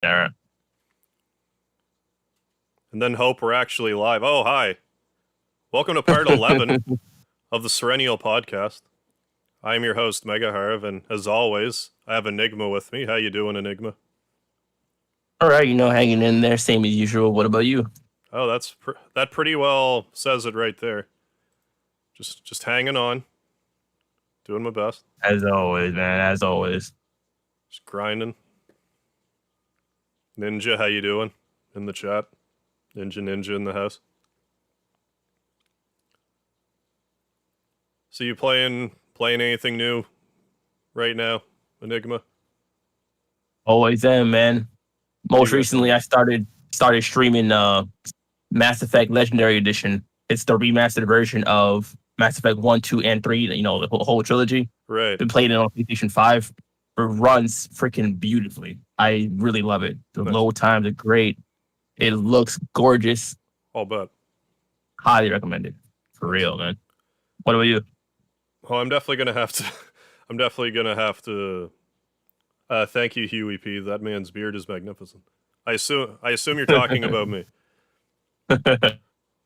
All right. And then hope we're actually live. Oh, hi. Welcome to part 11 of the Serenial podcast. I am your host, Mega Harv, and as always, I have Enigma with me. How you doing, Enigma? All right, hanging in there, same as usual. What about you? Oh, that pretty well says it right there. Just hanging on, doing my best, As always, man. As always. just grinding. Ninja, how you doing? In the chat. Ninja in the house. So you playing anything new right now, Enigma? Always am, man. What do Most you got recently going? I started streaming Mass Effect Legendary Edition. It's the remastered version of Mass Effect 1, 2, and 3, the whole trilogy. Right. Been playing it on PlayStation 5. It runs freaking beautifully. I really love it. The Nice. load times are great. It looks gorgeous. All bet. Highly recommended. For Nice. real, man. What about you? Oh, I'm definitely gonna have to. I'm definitely gonna have to. Thank you, Huey P. That man's beard is magnificent. I assume you're talking about me.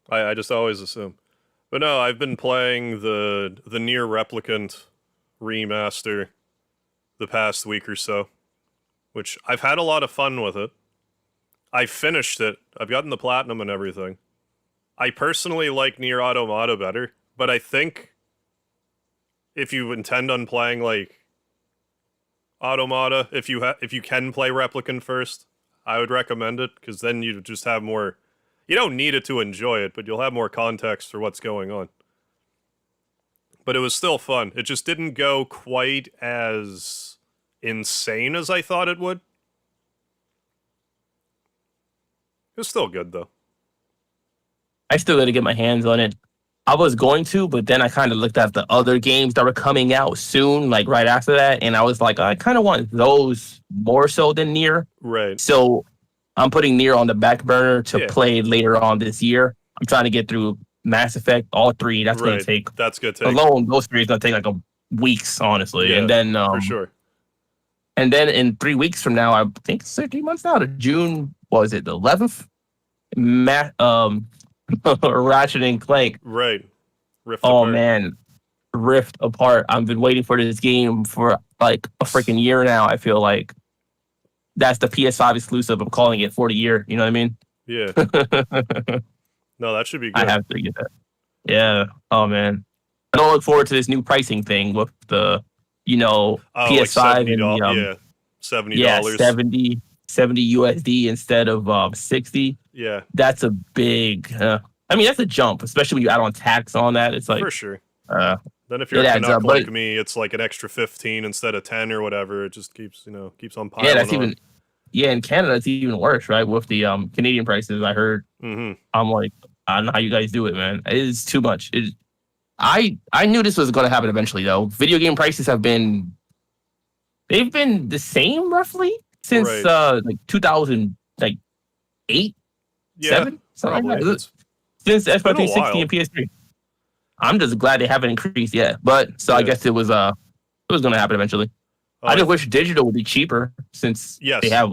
I just always assume. But no, I've been playing the Near Replicant remaster the past week or so, which I've had a lot of fun with it. I finished it. I've gotten the platinum and everything. I personally like Near Automata better, but I think if you intend on playing like Automata, if you can play Replicant first, I would recommend it because then you just have more. You don't need it to enjoy it, but you'll have more context for what's going on. But it was still fun. It just didn't go quite as insane as I thought it would. It was still good though. I still got to get my hands on it. I was going to, but then I kind of looked at the other games that were coming out soon, like right after that, and I was like, I kind of want those more so than Nier. Right. So I'm putting Nier on the back burner to Yeah. play later on this year. I'm trying to get through Mass Effect, all three. That's going to Right. take That's gonna take. alone. Those three is going to take like weeks, honestly, Yeah. For sure. and then in 3 weeks from now, I think it's 3 months now to June. What was it, the 11th? Ratchet and Clank. Right. Rift Oh apart. man, Rift Apart. I've been waiting for this game for like a freaking year now. I feel like that's the PS5 exclusive. I'm calling it for the year. You know what I mean? Yeah. No, that should be I good. have to get that. Yeah. Oh man. I don't look forward to this new pricing thing with the, Oh, like PS5 and $70. the Yeah. $70. yeah, 70 USD instead of 60. Yeah. That's a big. I mean, that's a jump, especially when you add on tax on that. It's like For sure. uh, Then if you're it a adds Canuck up. But like me, it's like an extra 15 instead of 10 or whatever. It just keeps on yeah, piling that's on. even yeah, in Canada it's even worse, right? With the Canadian prices, I heard. Mm-hmm. I'm like, I don't know how you guys do it, man. It is too much. I knew this was going to happen eventually, though. Video game prices they've been the same roughly since Right. like 2000, like eight, Yeah. seven, something Probably. like that. Since It's Xbox been a 360 while. and PS3. I'm just glad they haven't increased yet. But so I Yeah. guess it was going to happen eventually. Oh, I just wish digital would be cheaper since yes. they have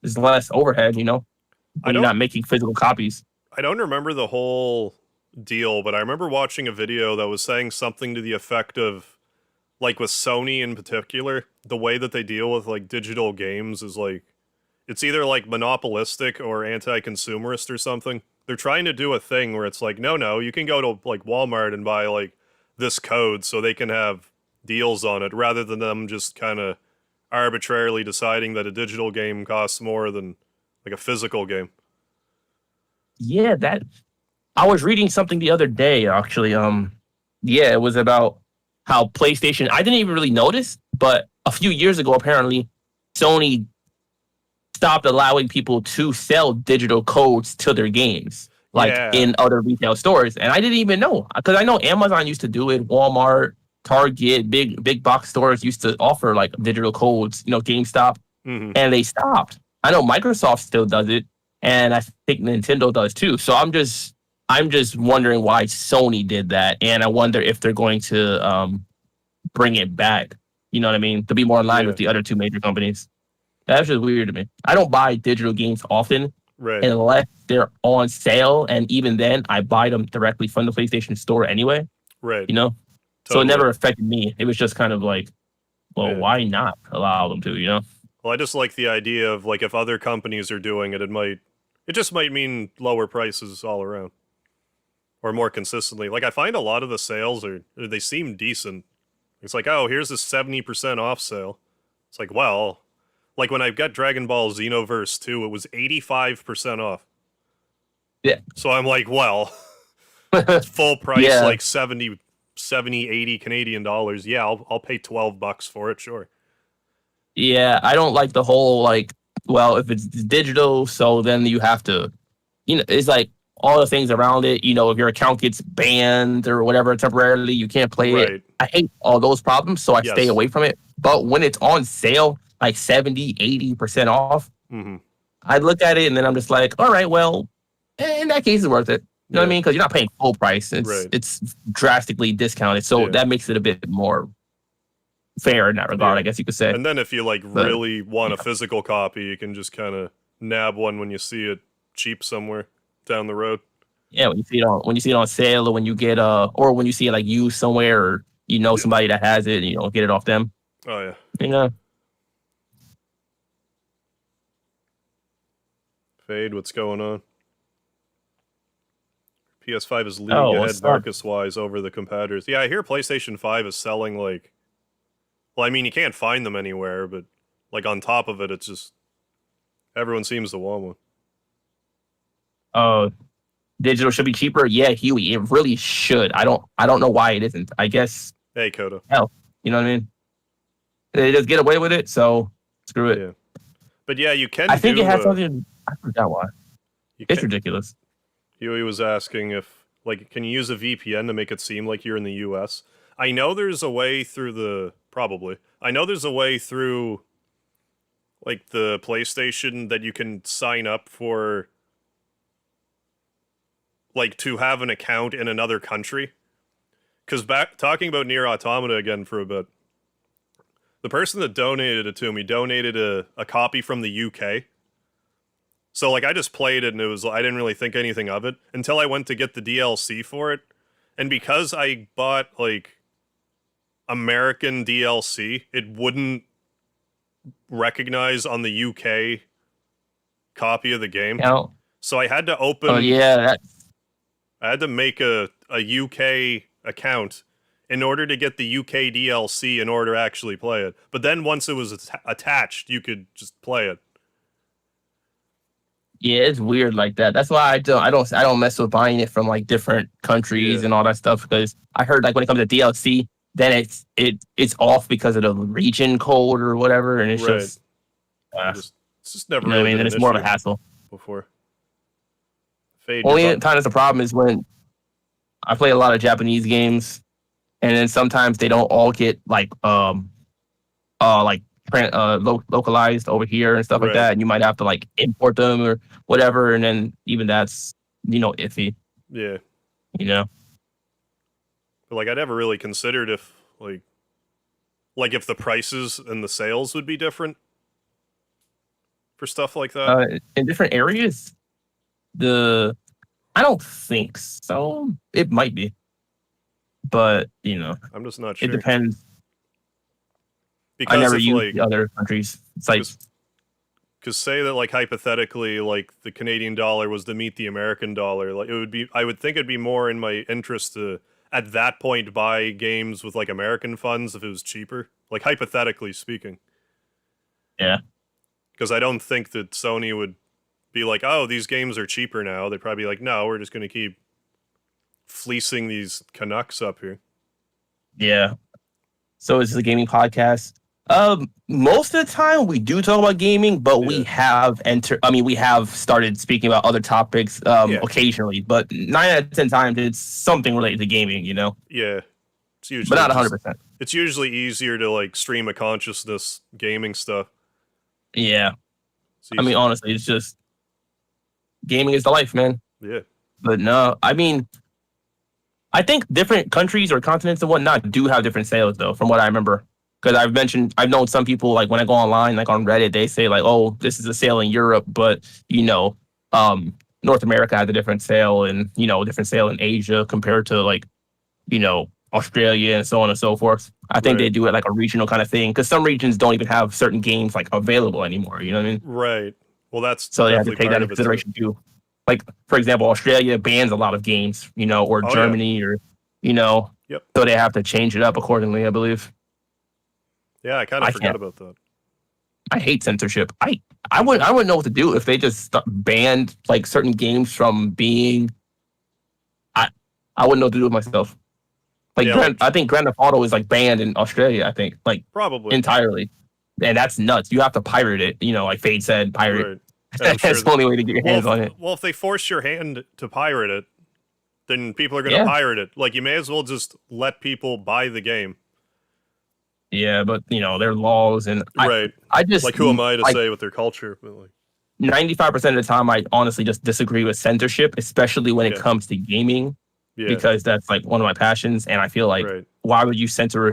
there's less overhead, I when you're don't. not making physical copies. I don't remember the whole deal, but I remember watching a video that was saying something to the effect of, like with Sony in particular, the way that they deal with like digital games is like it's either like monopolistic or anti-consumerist or something. They're trying to do a thing where it's like, no, you can go to like Walmart and buy like this code so they can have deals on it rather than them just kind of arbitrarily deciding that a digital game costs more than like a physical game. Yeah, that I was reading something the other day actually. Yeah, it was about how PlayStation, I didn't even really notice, but a few years ago apparently Sony stopped allowing people to sell digital codes to their games like Yeah. in other retail stores, and I didn't even know because I know Amazon used to do it, Walmart, Target, big box stores used to offer like digital codes, GameStop, Mm-hmm. and they stopped. I know Microsoft still does it, and I think Nintendo does too. So I'm just wondering why Sony did that, and I wonder if they're going to bring it back. You know what I mean? To be more in line Yeah. with the other two major companies. That's just weird to me. I don't buy digital games often Right. unless they're on sale, and even then, I buy them directly from the PlayStation Store anyway. Right. You know, so it Totally. never affected me. It was just kind of like, well, Yeah. why not allow them to? You know? Well, I just like the idea of like if other companies are doing it, it just might mean lower prices all around or more consistently. Like I find a lot of the sales they seem decent. It's like, oh, here's a 70% off sale. It's like, well, like when I got Dragon Ball Xenoverse 2, it was 85% off. Yeah. So I'm like, well, it's full price, Yeah. like 70, 80 Canadian dollars. Yeah, I'll pay $12 for it, sure. Yeah, I don't like the whole like, well, if it's digital, so then you have to, it's like all the things around it. If your account gets banned or whatever temporarily, you can't play it. Right. I hate all those problems, so I stay Yes. away from it. But when it's on sale, like 70, 80% off, Mm-hmm. I look at it and then I'm just like, all right, well, in that case, it's worth it. You know what I Yeah. mean? Because you're not paying full price. Right. It's drastically discounted, so Yeah. that makes it a bit more fair in that regard, Yeah. I guess you could say. And then if you like But, really want a physical copy, you can just kind of nab one when you see it cheap somewhere down the road. Yeah, when you see it on sale, or when you get or when you see it like used somewhere, or somebody that has it, and get it off them. Oh yeah. Fade, what's going on? PS5 is leading ahead what's up? market-wise over the competitors. Yeah, I hear PlayStation 5 is selling like... Well, I mean, you can't find them anywhere, but like on top of it, it's just... Everyone seems to want one. Digital should be cheaper. Yeah, Huey, it really should. I don't know why it isn't. I guess, Hey, Koda. you know what I mean? They just get away with it, so screw it. Yeah. But yeah, you can I think do, it has something. I forgot why. It's can, ridiculous. Huey was asking if, like, can you use a VPN to make it seem like you're in the US? I know there's a way through I know there's a way through, like, the PlayStation that you can sign up for, like, to have an account in another country. Because talking about Nier Automata again for a bit, the person that donated it to me donated a copy from the UK. So, like, I just played it and I didn't really think anything of it until I went to get the DLC for it. And because I bought, like, American DLC, it wouldn't recognize on the UK copy of the game. Now, So I had to open... I had to make a UK account in order to get the UK DLC in order to actually play it. But then once it was attached, you could just play it. yeah, it's weird like that. That's why I don't mess with buying it from like different countries and all that stuff, because I heard like when it comes to DLC, then it's off because of the region code or whatever, and it's just it's just never. You know what I mean? Then it's more of a hassle. Before. Fade. Only time it's a problem is when I play a lot of Japanese games, and then sometimes they don't all get localized over here and stuff like that, and you might have to like import them or whatever, and then even that's iffy. Yeah. But like I never really considered if like if the prices and the sales would be different for stuff like that. In different areas, I don't think so. It might be, but I'm just not sure. It depends. Because I never if, used the other countries' sites. Because say that, like, hypothetically, like, the Canadian dollar was to meet the American dollar, like, I would think it'd be more in my interest to, at that point, buy games with, like, American funds if it was cheaper. Like, hypothetically speaking. Yeah. Because I don't think that Sony would be like, oh, these games are cheaper now. They'd probably be like, no, we're just going to keep fleecing these Canucks up here. Yeah. So is this a gaming podcast? Most of the time we do talk about gaming, but we have started speaking about other topics occasionally, but 9 out of 10 times it's something related to gaming, Yeah. It's usually but not 100%. It's usually easier to like stream a consciousness gaming stuff. Yeah. I mean, honestly, it's just gaming is the life, man. Yeah. But no, I mean, I think different countries or continents and whatnot do have different sales though, from what I remember. Because I've known some people like when I go online, like on Reddit, they say like, oh, this is a sale in Europe, but North America has a different sale, and different sale in Asia compared to like Australia and so on and so forth. I think they Right. do it like a regional kind of thing because some regions don't even have certain games like available anymore. You know what I mean? Right. Well, that's So they have to definitely take that part into of it too. consideration too. Like for example, Australia bans a lot of games, or Oh yeah. Germany, or you know, Yep. so they have to change it up accordingly. I believe. Yeah, I kind of I forgot can't. about that. I hate censorship. I wouldn't know what to do if they just banned like certain games from being. I I wouldn't know what to do with myself. Like Yeah, like I think Grand Theft Auto is like banned in Australia. I think like probably. entirely, and that's nuts. You have to pirate it. Like Fade said, pirate. Right. And I'm sure That's the only way to get your well, hands on it. if they force your hand to pirate it, then people are going to Yeah, pirate it. Like, you may as well just let people buy the game. yeah, but there are laws, and Right. I just Like, who am I to like say with their culture? But, like, 95% of the time, I honestly just disagree with censorship, especially when it yeah. comes to gaming, Yeah. because that's like one of my passions, and I feel like Right. why would you censor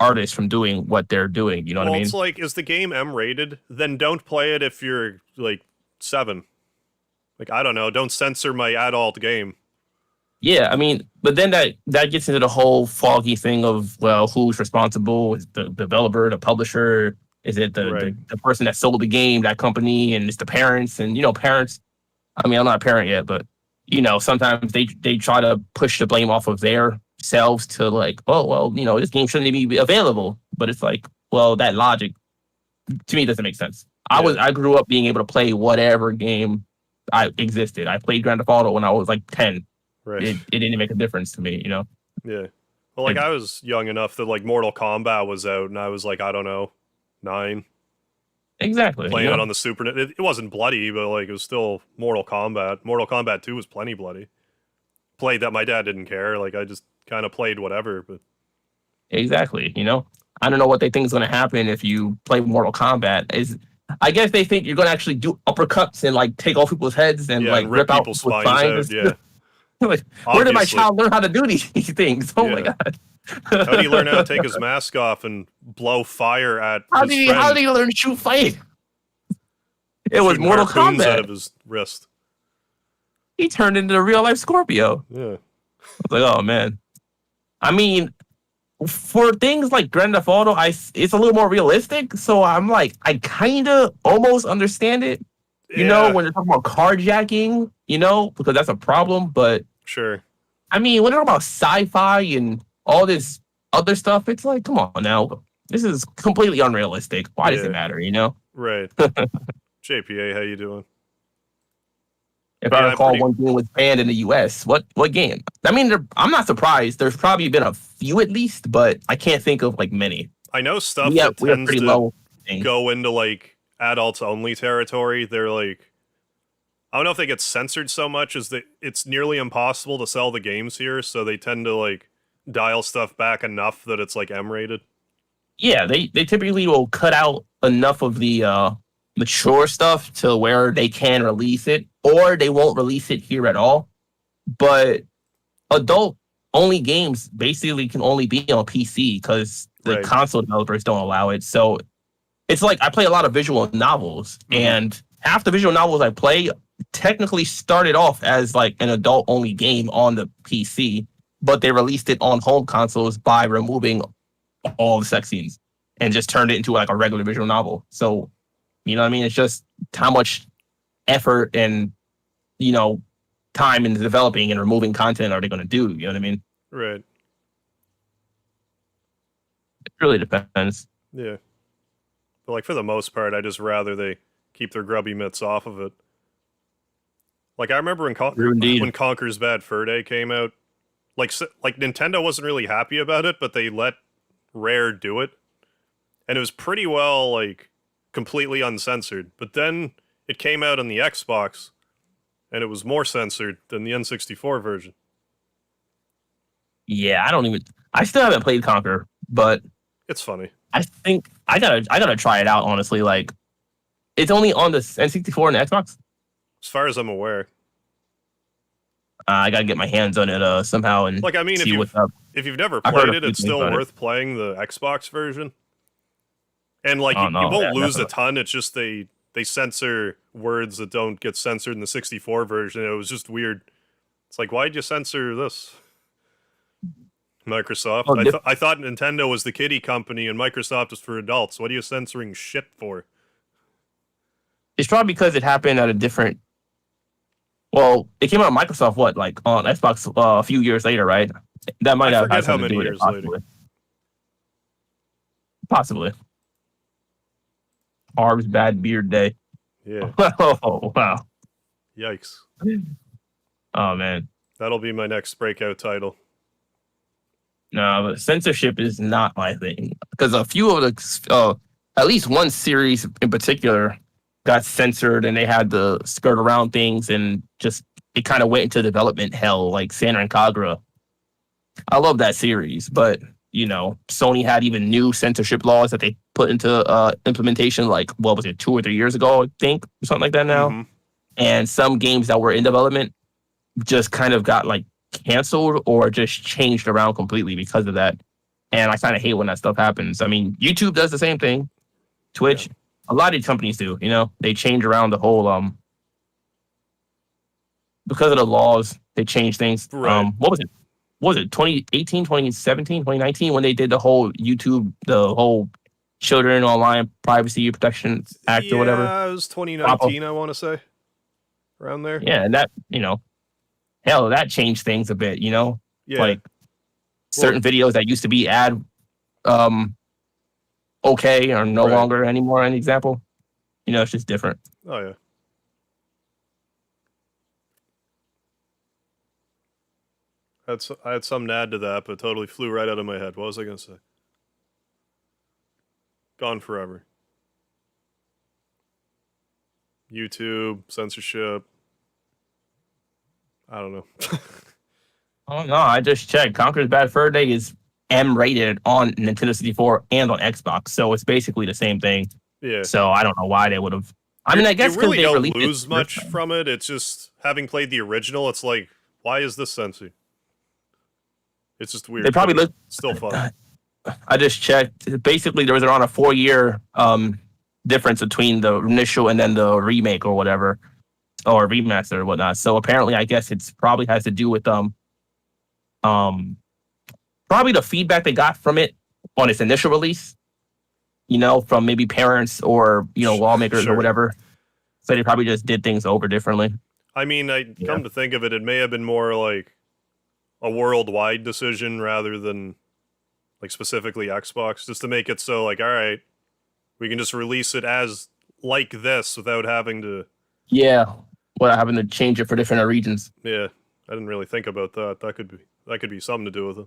artists from doing what they're doing? You know what I Well, mean? it's like, is the game M rated? Then don't play it if you're, like, 7. Like, I don't know. Don't censor my adult game. Yeah, I mean, but then that gets into the whole foggy thing of, well, who's responsible? Is the developer, the publisher? Is it the, Right. the the person that sold the game, that company, and it's the parents? And parents. I mean, I'm not a parent yet, but sometimes they try to push the blame off of their selves to like, oh well, this game shouldn't be available. But it's like, well, that logic to me doesn't make sense. Yeah. I grew up being able to play whatever game I existed. I played Grand Theft Auto when I was like 10. Right. It didn't make a difference to me. Yeah. Well, like, I was young enough that, like, Mortal Kombat was out, and I was, like, I don't know, 9. Exactly. Playing it on the Super Nintendo. It wasn't bloody, but, like, it was still Mortal Kombat. Mortal Kombat 2 was plenty bloody. Played that, my dad didn't care. Like, I just kind of played whatever, but... Exactly. I don't know what they think is going to happen if you play Mortal Kombat. I guess they think you're going to actually do uppercuts and like take off people's heads and Yeah, like and rip out people's people's spines spines. out, yeah. Like, where did my Obviously. child learn how to do these things? Oh my Yeah. god! How do you learn how to take his mask off and blow fire at How his did friend? how did he learn to shoot fight? It was Shooting Mortal harpoons out Kombat. of his wrist. He turned into a real life Scorpio. Yeah. I was like, oh man. I mean, for things like Grand Theft Auto, it's a little more realistic. So I'm like, I kind of almost understand it. Yeah, When they're talking about carjacking, because that's a problem. But sure. I mean, when they're talking about sci-fi and all this other stuff, it's like, come on now. This is completely unrealistic. Why does Yeah. it matter, Right. JPA, how you doing? If Yeah, I I'm recall, pretty- one game was banned in the U.S. What game? I mean, I'm not surprised. There's probably been a few at least, but I can't think of like many. I know stuff We have that tends pretty to low things. go into, like, adults-only territory. They're, like... I don't know if they get censored so much as that it's nearly impossible to sell the games here, so they tend to, like, dial stuff back enough that it's, like, M-rated. Yeah, they typically will cut out enough of the mature stuff to where they can release it, or they won't release it here at all. But adult only games basically can only be on PC because the Right. console developers don't allow it. So it's like I play a lot of visual novels, and half the visual novels I play technically started off as like an adult only game on the PC, but they released it on home consoles by removing all the sex scenes and just turned it into like a regular visual novel. So, you know what I mean? It's just how much effort and, time in developing and removing content are they going to do? You know what I mean? Right. It really depends. Yeah. But, like, for the most part, I just rather they keep their grubby mitts off of it. Like, I remember Indeed. when Conker's Bad Fur Day came out, like Nintendo wasn't really happy about it, but they let Rare do it. And it was pretty well, like, completely uncensored. But then it came out on the Xbox, and it was more censored than the N64 version. Yeah, I still haven't played Conquer, but It's funny. I think I gotta try it out, honestly. Like, it's only on the N64 and the Xbox. As far as I'm aware. I gotta get my hands on it somehow and Like, I mean, see what's up. if you've never I've heard played a it, few it's things still about it. worth playing the Xbox version. And like, Oh you no, won't yeah, lose a definitely. ton. It's just they censor words that don't get censored in the 64 version. It was just weird. It's like, why'd you censor this? Microsoft. Oh, I thought Nintendo was the kiddie company and Microsoft is for adults. What are you censoring shit for? it's probably because it happened at a different. Well, it came out on Microsoft, what, like on Xbox a few years later, right? That might I have forget had how something to many do with it, years later. Possibly. Harb's Bad Beard Day. Yeah. Oh, wow. Yikes. Oh, man. That'll be my next breakout title. No, but censorship is not my thing. Because a few of the, at least one series in particular got censored and they had to skirt around things and just, it kind of went into development hell, like Santa and Kagra. I love that series, but, you know, Sony had even new censorship laws that they put into implementation, like, what was it, 2 or 3 years ago, I think, or something like that now. Mm-hmm. And some games that were in development just kind of got like canceled or just changed around completely because of that. And I kind of hate when that stuff happens. I mean, YouTube does the same thing. Twitch, a lot of these companies do, you know, they change around the whole because of the laws, they change things. Right. What was it? What was it 2018, 2017, 2019 when they did the whole YouTube, the whole Children Online Privacy Protection Act or whatever? Yeah, it was 2019, I want to say. Around there. Yeah, and that, you know, hell, that changed things a bit, you know? Yeah. Like certain videos that used to be okay are no longer anymore an example. You know, it's just different. Oh yeah. I had something to add to that, but totally flew right out of my head. What was I gonna say? Gone forever. YouTube, censorship. I don't know. Oh no, I just checked. Conker's Bad Fur Day is M rated on Nintendo 64 and on Xbox, so it's basically the same thing. Yeah. So I don't know why they would have. I mean, I guess you really they don't released lose it much from it. It's just having played the original. It's like, why is this censored? It's just weird. They probably but look still fun. I just checked. Basically, there was around a 4-year difference between the initial and then the remake or whatever, or remaster or whatnot. So apparently, I guess it's probably has to do with probably the feedback they got from it on its initial release. You know, from maybe parents or lawmakers or whatever. So they probably just did things over differently. I mean, come to think of it, it may have been more like a worldwide decision rather than like specifically Xbox, just to make it so like, all right, we can just release it as like this without having to. Yeah, without having to change it for different regions. Yeah, I didn't really think about that. That could be something to do with it.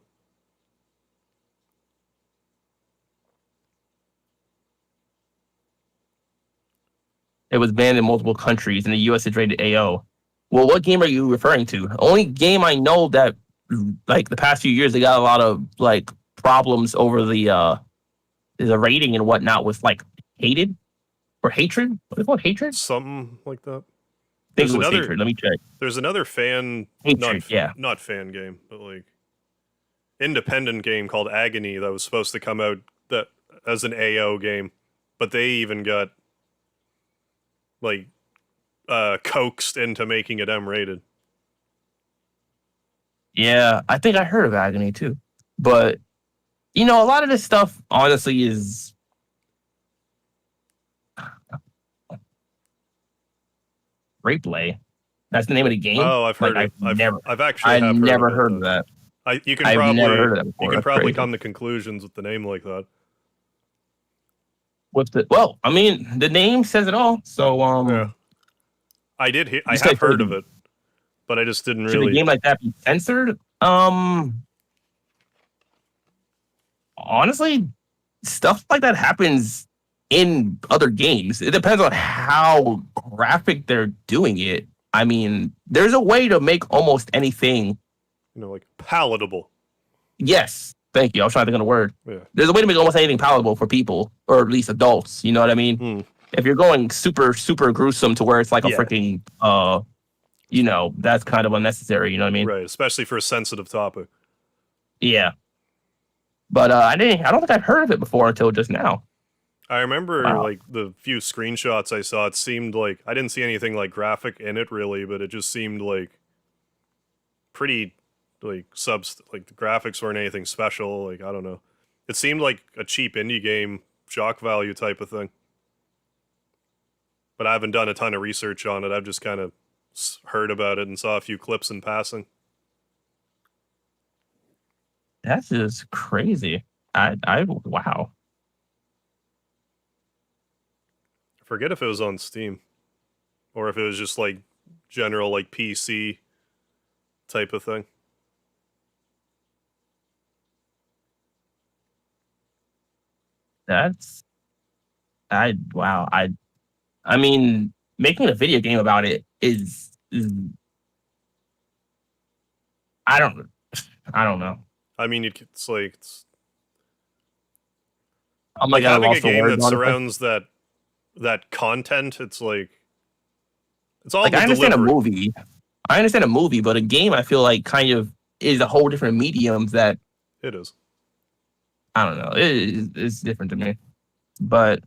It was banned in multiple countries. In the US, it's rated AO. Well, what game are you referring to? The only game I know that, like, the past few years, they got a lot of, like, problems over the rating and whatnot with, like, hated or hatred? What is it called? Hatred? Something like that. I think it was hatred. Let me check. There's another fan, hatred, not fan game, but like independent game called Agony that was supposed to come out that as an AO game, but they even got like coaxed into making it M rated. Yeah, I think I heard of Agony too. But a lot of this stuff honestly is Replay. That's the name of the game. Oh, I've heard it. I've never heard of that. You can I've probably never heard of that before. You can That's probably crazy. come to conclusions with the name like that. Well, I mean, the name says it all. So yeah. I have heard of it, but I just didn't really. Should a game like that be censored? Honestly, stuff like that happens in other games. It depends on how graphic they're doing it. I mean, there's a way to make almost anything, like palatable. Yes. Thank you. I was trying to think of the word. Yeah. There's a way to make almost anything palatable for people, or at least adults. You know what I mean? If you're going super, super gruesome to where it's like a freaking, that's kind of unnecessary. You know what I mean? Right, especially for a sensitive topic. Yeah. But I don't think I've heard of it before until just now. I remember Wow. like the few screenshots I saw. It seemed like I didn't see anything like graphic in it really, but it just seemed like pretty like like the graphics weren't anything special. Like I don't know, it seemed like a cheap indie game, shock value type of thing. But I haven't done a ton of research on it. I've just kind of heard about it and saw a few clips in passing. That's just crazy. Wow. I forget if it was on Steam or if it was just like general like PC type of thing. That's wow. I mean, making a video game about it is I don't know. I mean, it's like I'm like at a having a loss for game words, that honestly. surrounds that content. It's like it's all Like the I understand a delivery. movie. I understand a movie, but a game I feel like kind of is a whole different medium that It is. I don't know. It's different to me. But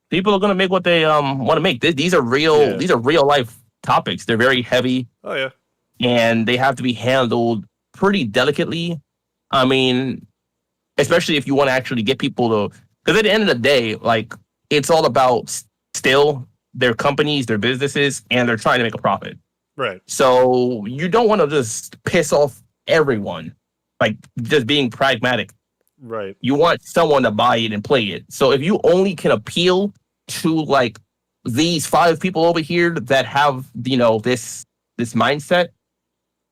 people are gonna make what they want to make. These are real. Yeah. These are real life topics. They're very heavy, Oh yeah. and they have to be handled pretty delicately. I mean, especially if you want to actually get people to, because at the end of the day, like it's all about still their companies, their businesses, and they're trying to make a profit. Right. So you don't want to just piss off everyone, like just being pragmatic. Right. You want someone to buy it and play it. So if you only can appeal to like these 5 people over here that have this mindset,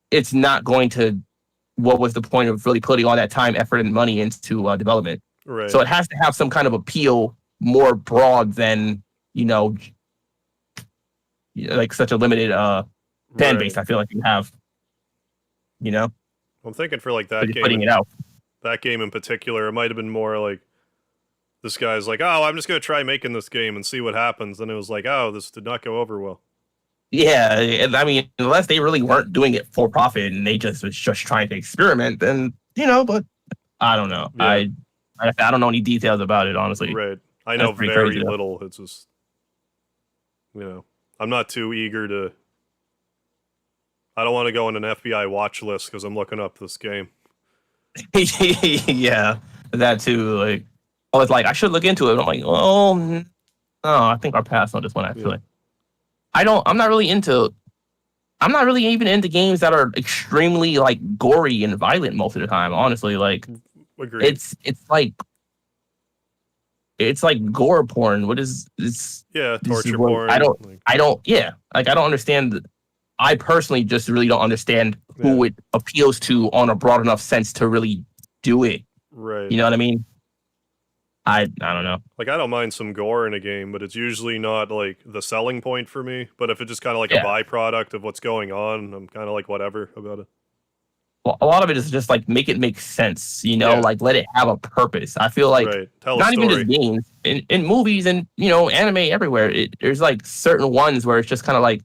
it's not going to. What was the point of really putting all that time, effort, and money into development? Right. So it has to have some kind of appeal more broad than like such a limited fan base. I feel like you have, I'm thinking for like so that just game. putting it out. That game in particular, it might have been more like this guy's like, oh, I'm just gonna try making this game and see what happens. And it was like, oh, this did not go over well. Yeah, and I mean, unless they really weren't doing it for profit and they just was just trying to experiment, then But I don't know. Yeah. I don't know any details about it, honestly. Right. I know That's pretty very crazy, though. little. It's just I'm not too eager to. I don't want to go on an FBI watch list because I'm looking up this game. Yeah, that too. Like, I was like, I should look into it. I'm like, oh no, I think I'll pass on this one. Actually, I'm not really into. I'm not really even into games that are extremely like gory and violent most of the time. Honestly, like Agreed. it's like gore porn. What is this? Yeah, This is torture what- porn. I don't. Yeah, like I don't understand. I personally just really don't understand who it appeals to on a broad enough sense to really do it. Right. You know what I mean? I don't know. Like I don't mind some gore in a game, but it's usually not like the selling point for me. But if it's just kind of like a byproduct of what's going on, I'm kind of like whatever about it. Well, a lot of it is just like make it make sense. Like let it have a purpose. I feel like Tell not a even story. just games, in movies and anime everywhere. There's like certain ones where it's just kind of like,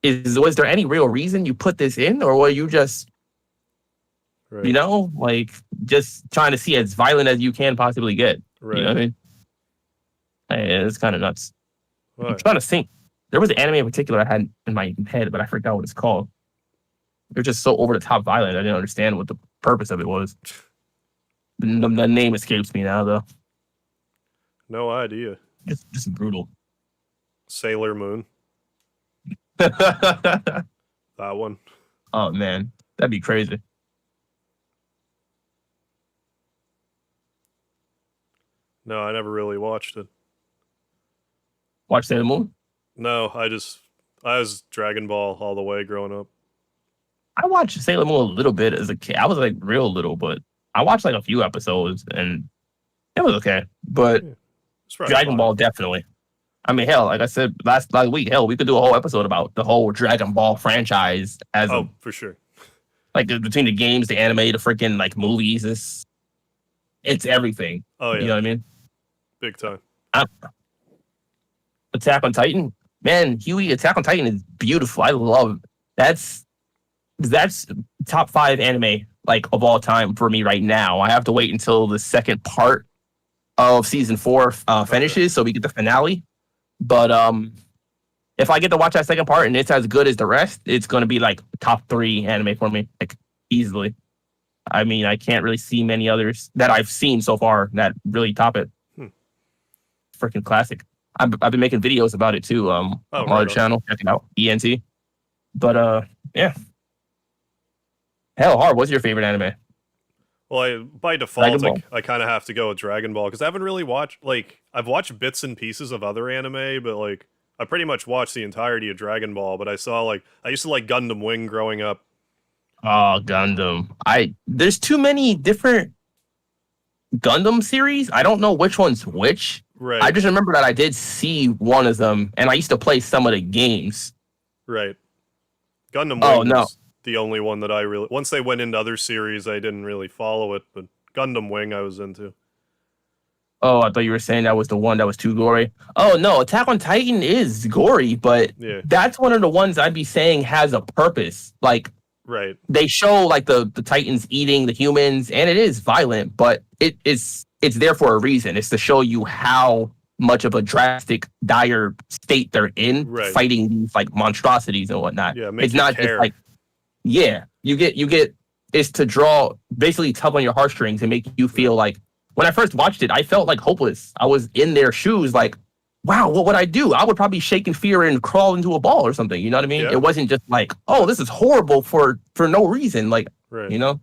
was there any real reason you put this in, or were you just like just trying to see as violent as you can possibly get? Right. You know what I mean? It's kind of nuts. Right. I'm trying to think. There was an anime in particular I had in my head, but I forgot what it's called. It was just so over the top violent. I didn't understand what the purpose of it was. The name escapes me now, though. No idea. Just brutal. Sailor Moon. That one. Oh man, that'd be crazy. No, I never really watched it. Watch Sailor Moon? No, I was Dragon Ball all the way growing up. I watched Sailor Moon a little bit as a kid. I was like real little, but I watched like a few episodes and it was okay. But Dragon Ball definitely. I mean, hell, like I said last week, hell, we could do a whole episode about the whole Dragon Ball franchise as for sure. Like between the games, the anime, the freaking like movies, it's everything. Oh yeah. You know what I mean? Big time. Attack on Titan. Man, Huey, Attack on Titan is beautiful. I love that's top 5 anime like of all time for me right now. I have to wait until the second part of season 4 finishes so we get the finale. But if I get to watch that second part and it's as good as the rest, it's going to be like top 3 anime for me, like easily. I mean, I can't really see many others that I've seen so far that really top it. Freaking classic. I've been making videos about it too. On our channel, check it out, ENT. But yeah. Hell, Hard, what's your favorite anime? Well, by default, I kind of have to go with Dragon Ball because I haven't really watched, like, I've watched bits and pieces of other anime, but, like, I pretty much watched the entirety of Dragon Ball, but I used to like Gundam Wing growing up. Oh, Gundam. There's too many different Gundam series. I don't know which one's which. Right. I just remember that I did see one of them, and I used to play some of the games. Right. Gundam Wing was the only one that I really... Once they went into other series, I didn't really follow it, but Gundam Wing I was into. Oh, I thought you were saying that was the one that was too gory. Oh, no, Attack on Titan is gory, but that's one of the ones I'd be saying has a purpose. Like, right. They show, like, the Titans eating the humans, and it is violent, but it's there for a reason. It's to show you how much of a drastic, dire state they're in, fighting these like monstrosities and whatnot. Yeah, it's not just like, you get. It's to draw, basically tug on your heartstrings and make you feel like. When I first watched it, I felt like hopeless. I was in their shoes, like, wow, what would I do? I would probably shake in fear and crawl into a ball or something. You know what I mean? Yeah. It wasn't just like, oh, this is horrible for no reason, like, you know.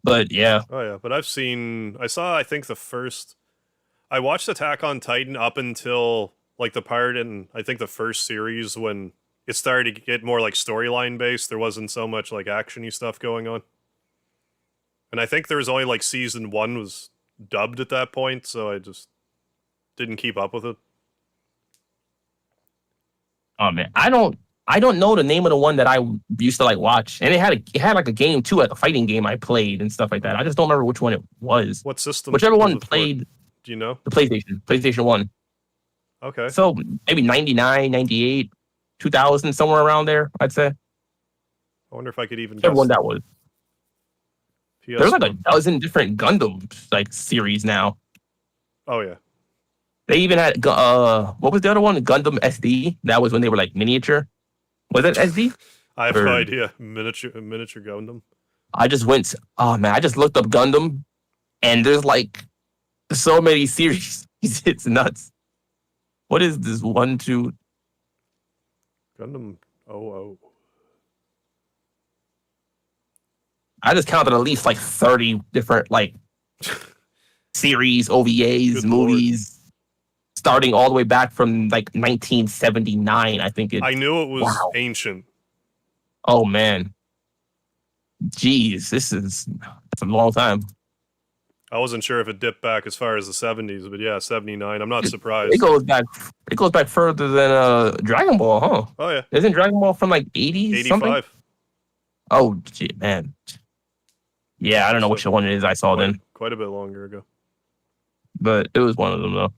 But yeah. Oh yeah, but I watched Attack on Titan up until like the part in I think the first series when it started to get more like storyline based. There wasn't so much like actiony stuff going on. And I think there was only like season 1 was dubbed at that point, so I just didn't keep up with it. Oh man, I don't know the name of the one that I used to like watch, and it had like a game too, like a fighting game I played and stuff like that. I just don't remember which one it was. What system? Whichever one played. Do you know? The PlayStation 1. Okay. So maybe 99, 98, 2000, somewhere around there, I'd say. I wonder if I could even guess. Whichever one that was. PS1. There's like a dozen different Gundam like series now. Oh yeah. They even had what was the other one? Gundam SD. That was when they were like miniature. Was it SD? I have no idea. Miniature Gundam. I just looked up Gundam, and there's like so many series. It's nuts. What is this? 1, 2. Gundam 00. I just counted at least like 30 different like series, OVAs, Good movies, starting all the way back from like 1979. I think I knew it was ancient. Oh man, jeez, that's a long time. I wasn't sure if it dipped back as far as the 70s, but yeah, 79. I'm not surprised. It goes back further than Dragon Ball, huh? Oh yeah. Isn't Dragon Ball from like 80s 85. something? Oh gee, man. Yeah, I don't know which one it is I saw then. Quite a bit longer ago. But it was one of them though.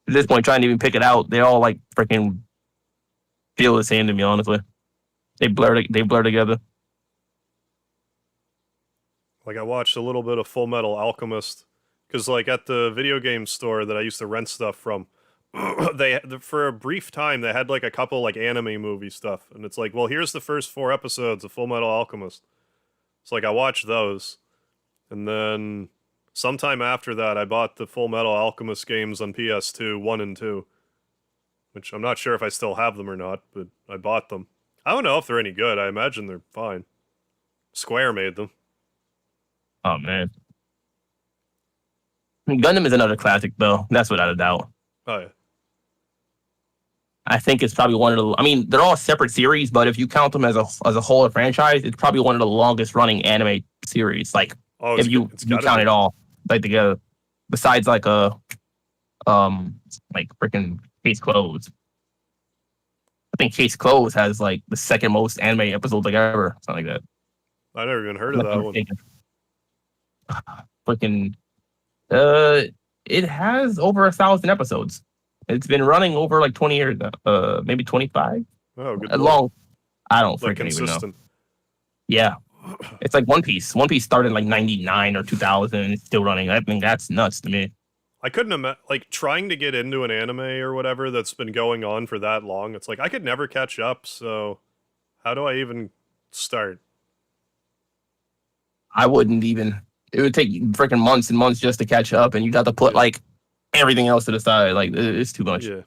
At this point, trying to even pick it out, they all like freaking feel the same to me, honestly. They blur together. Like I watched a little bit of Full Metal Alchemist because like at the video game store that I used to rent stuff from, for a brief time they had like a couple like anime movie stuff, and it's like, well, here's the first 4 episodes of Full Metal Alchemist. So like I watched those, and then sometime after that I bought the Full Metal Alchemist games on PS2, 1 and 2, which I'm not sure if I still have them or not, but I bought them. I don't know if they're any good. I imagine they're fine. Square made them. Oh man, Gundam is another classic though. That's without a doubt. Oh yeah. I think it's probably one of the. I mean, they're all separate series, but if you count them as a whole franchise, it's probably one of the longest running anime series. Like if you count it all like together, besides like freaking Case Closed. I think Case Closed has like the second most anime episodes like ever, something like that. I never even heard of that one. Freaking, it has over 1,000 episodes. It's been running over like 20 years, maybe 25. Oh, good A lord. long. I don't Like freaking even know. consistent. Yeah, it's like One Piece. One Piece started in like 99 or 2000, and it's still running. I think that's nuts to me. I couldn't imagine, like, trying to get into an anime or whatever that's been going on for that long. It's like, I could never catch up, so how do I even start? I wouldn't even. It would take freaking months and months just to catch up, and you got to put like everything else to the side. Like it's too much. Yeah.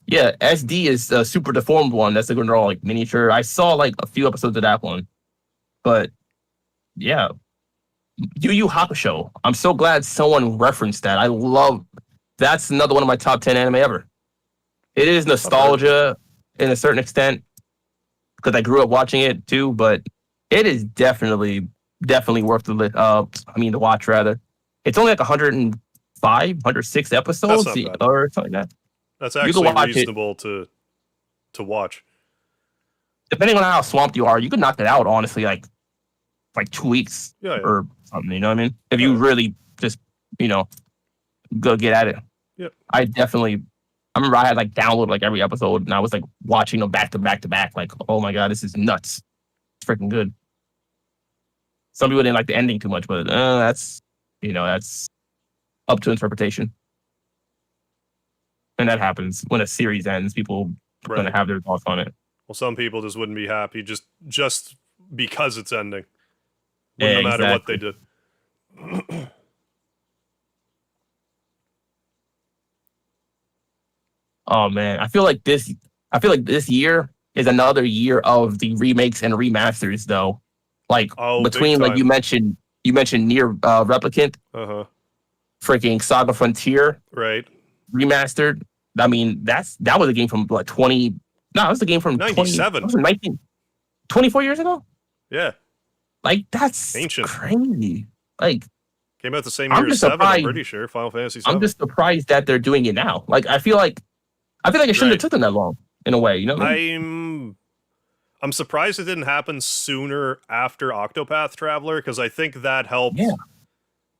Yeah, SD is a super deformed one. That's going to draw like miniature. I saw like a few episodes of that one, but yeah, Yu Yu Hakusho. I'm so glad someone referenced that. I love. That's another one of my top 10 anime ever. It is nostalgia in a certain extent because I grew up watching it too, but it is definitely worth the watch rather. It's only like 105, 106 episodes That's not bad. or something like that. That's You can actually watch it. reasonable to watch. Depending on how swamped you are, you could knock it out honestly like 2 weeks Yeah. or something. You know what I mean? If you really just go get at it. Yep. I remember I had like download like every episode and I was like watching them back to back to back. Like, oh my god, this is nuts. It's freaking good. Some people didn't like the ending too much, but that's up to interpretation. And that happens when a series ends. People are going to have their thoughts on it. Well, some people just wouldn't be happy just because it's ending. Yeah, No matter what they exactly. did. Oh man, I feel like this year is another year of the remakes and remasters though. Like between like you mentioned Near Replicant, freaking Saga Frontier, right? Remastered. I mean, that was a game from like 20. No, it was a game from 97. 24 years ago. Yeah, like that's ancient, crazy. Like came out the same year as 7. I'm pretty sure Final Fantasy 7. I'm just surprised that they're doing it now. Like I feel like it shouldn't have took them that long in a way. You know, I'm surprised it didn't happen sooner after Octopath Traveler because I think that helped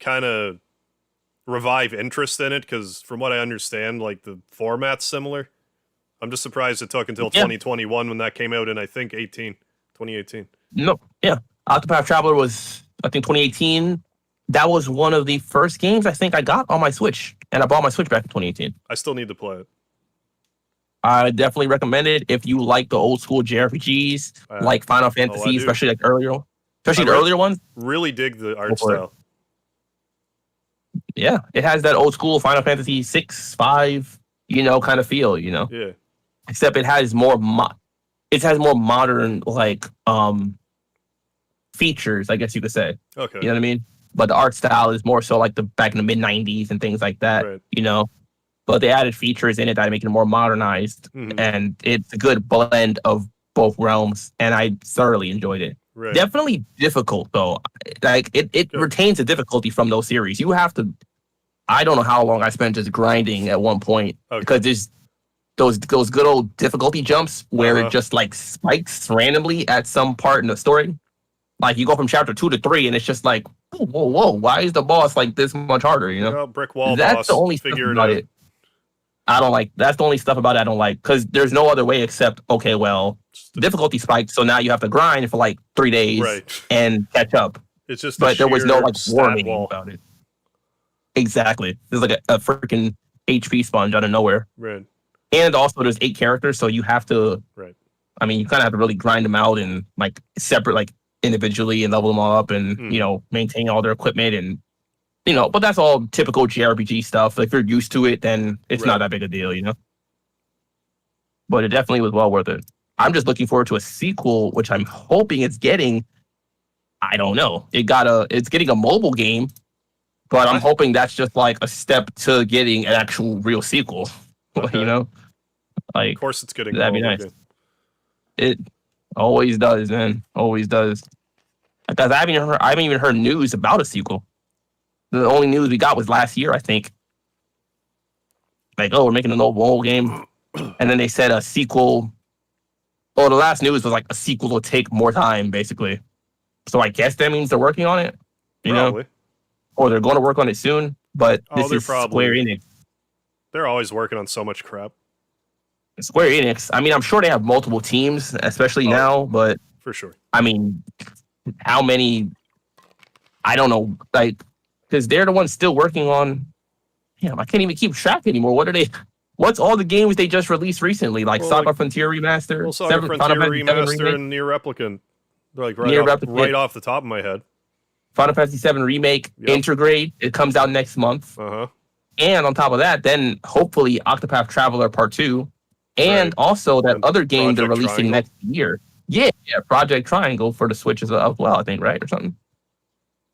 kind of revive interest in it because from what I understand, like the format's similar. I'm just surprised it took until 2021 when that came out in, I think, 2018. No, yeah. Octopath Traveler was, I think, 2018. That was one of the first games I think I got on my Switch, and I bought my Switch back in 2018. I still need to play it. I definitely recommend it if you like the old school JRPGs, like Final Fantasy, especially like the earlier ones. Really dig the art style. Yeah, it has that old school Final Fantasy 6, 5, kind of feel, Yeah. Except it has more modern like features, I guess you could say. Okay. You know what I mean? But the art style is more so like the back in the mid 90s and things like that, But they added features in it that make it more modernized, and it's a good blend of both realms, and I thoroughly enjoyed it. Right. Definitely difficult though. Like it retains the difficulty from those series. You have to. I don't know how long I spent just grinding at one point because there's those good old difficulty jumps where it just like spikes randomly at some part in the story. Like you go from chapter 2 to 3, and it's just like, whoa, why is the boss like this much harder? Brick wall. That's boss. the only Figure stuff about it. I don't like. That's the only stuff about it I don't like because there's no other way except difficulty spiked, so now you have to grind for like 3 days and catch up. It's just, but there was no like warning about it. Exactly, there's like a freaking HP sponge out of nowhere. Right. And also, there's 8 characters, so you have to. Right. I mean, you kind of have to really grind them out and like separate, like individually, and level them all up, and maintain all their equipment and. But that's all typical JRPG stuff. If you're used to it, then it's not that big a deal, But it definitely was well worth it. I'm just looking forward to a sequel, which I'm hoping it's getting. I don't know. It's getting a mobile game, but I'm hoping that's just like a step to getting an actual real sequel. Okay. Like, of course, it's getting. That'd be nice. Game. It always does, man. Always does. Because I haven't even heard news about a sequel. The only news we got was last year, I think. Like, we're making an old game. And then they said a sequel. Well, the last news was like a sequel will take more time, basically. So I guess that means they're working on it. You know? Or they're going to work on it soon. But this is Square Enix. They're always working on so much crap. Square Enix. I mean, I'm sure they have multiple teams, especially Oh, now. But for sure. I mean, how many? I don't know. Like, because they're the ones still working on. Damn, I can't even keep track anymore. What are they? What's all the games they just released recently? Like Well, Saga like- Frontier Remaster, Well, Saga Final Frontier Fantasy VII Remaster Remake, and Near Replicant. Like Near Replicant. right off the top of my head. Final Fantasy VII Remake, Yep. Intergrade. It comes out next month. Uh-huh. And on top of that, then hopefully Octopath Traveler Part 2. And Right. also that And other game they're Project releasing Triangle. next year. Yeah, Project Triangle for the Switch as well, I think, right? Or something.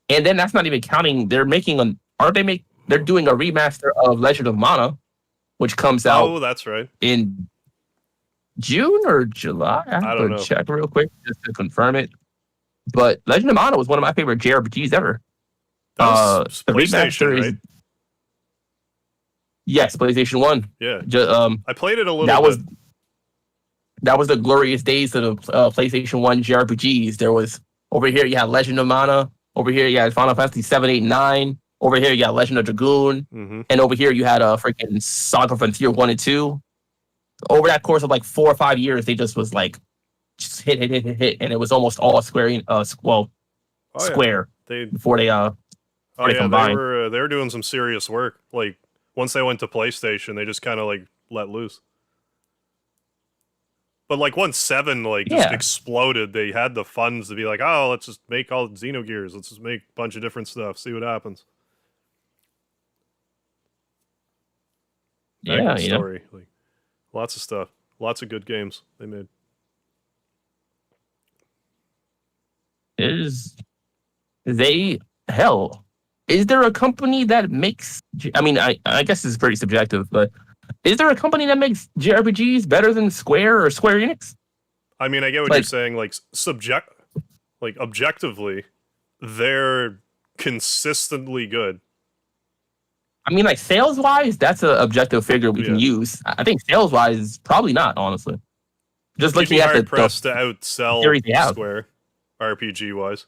And then that's not even counting. They're making they're doing a remaster of Legend of Mana, which comes out Oh, that's right. in June or July. I have don't to know. check real quick just to confirm it. But Legend of Mana was one of my favorite JRPGs ever. That was The PlayStation, remaster is right? yes, PlayStation 1. Yeah. Ju- I played it a little that was bit. that was the glorious days of the PlayStation 1 JRPGs. There was over here you had Legend of Mana, over here you had Final Fantasy 7, 8, 9, over here you got Legend of Dragoon, Mm-hmm. and over here you had freaking Saga Frontier 1 and 2. Over that course of like 4 or 5 years, they just was like just hit, and it was almost all Square Square They before they Oh they yeah, combined. they were doing some serious work. Like once they went to PlayStation, they just kind of like let loose. But like once 7 like just Yeah. exploded, they had the funds to be like, oh, let's just make all Xenogears. Let's just make a bunch of different stuff. See what happens. Back Yeah, in you know. story, like lots of stuff, lots of good games they made. Is is there a company that makes I mean I guess it's pretty subjective, but is there a company that makes JRPGs better than Square or Square Enix? I mean, I get what Like- you're saying. Like objectively, they're consistently good. I mean, like sales wise, that's an objective figure we can Yeah. use. I think sales wise, probably not, honestly. Just You'd be looking at hard the pressed to outsell series they have. Square, RPG wise.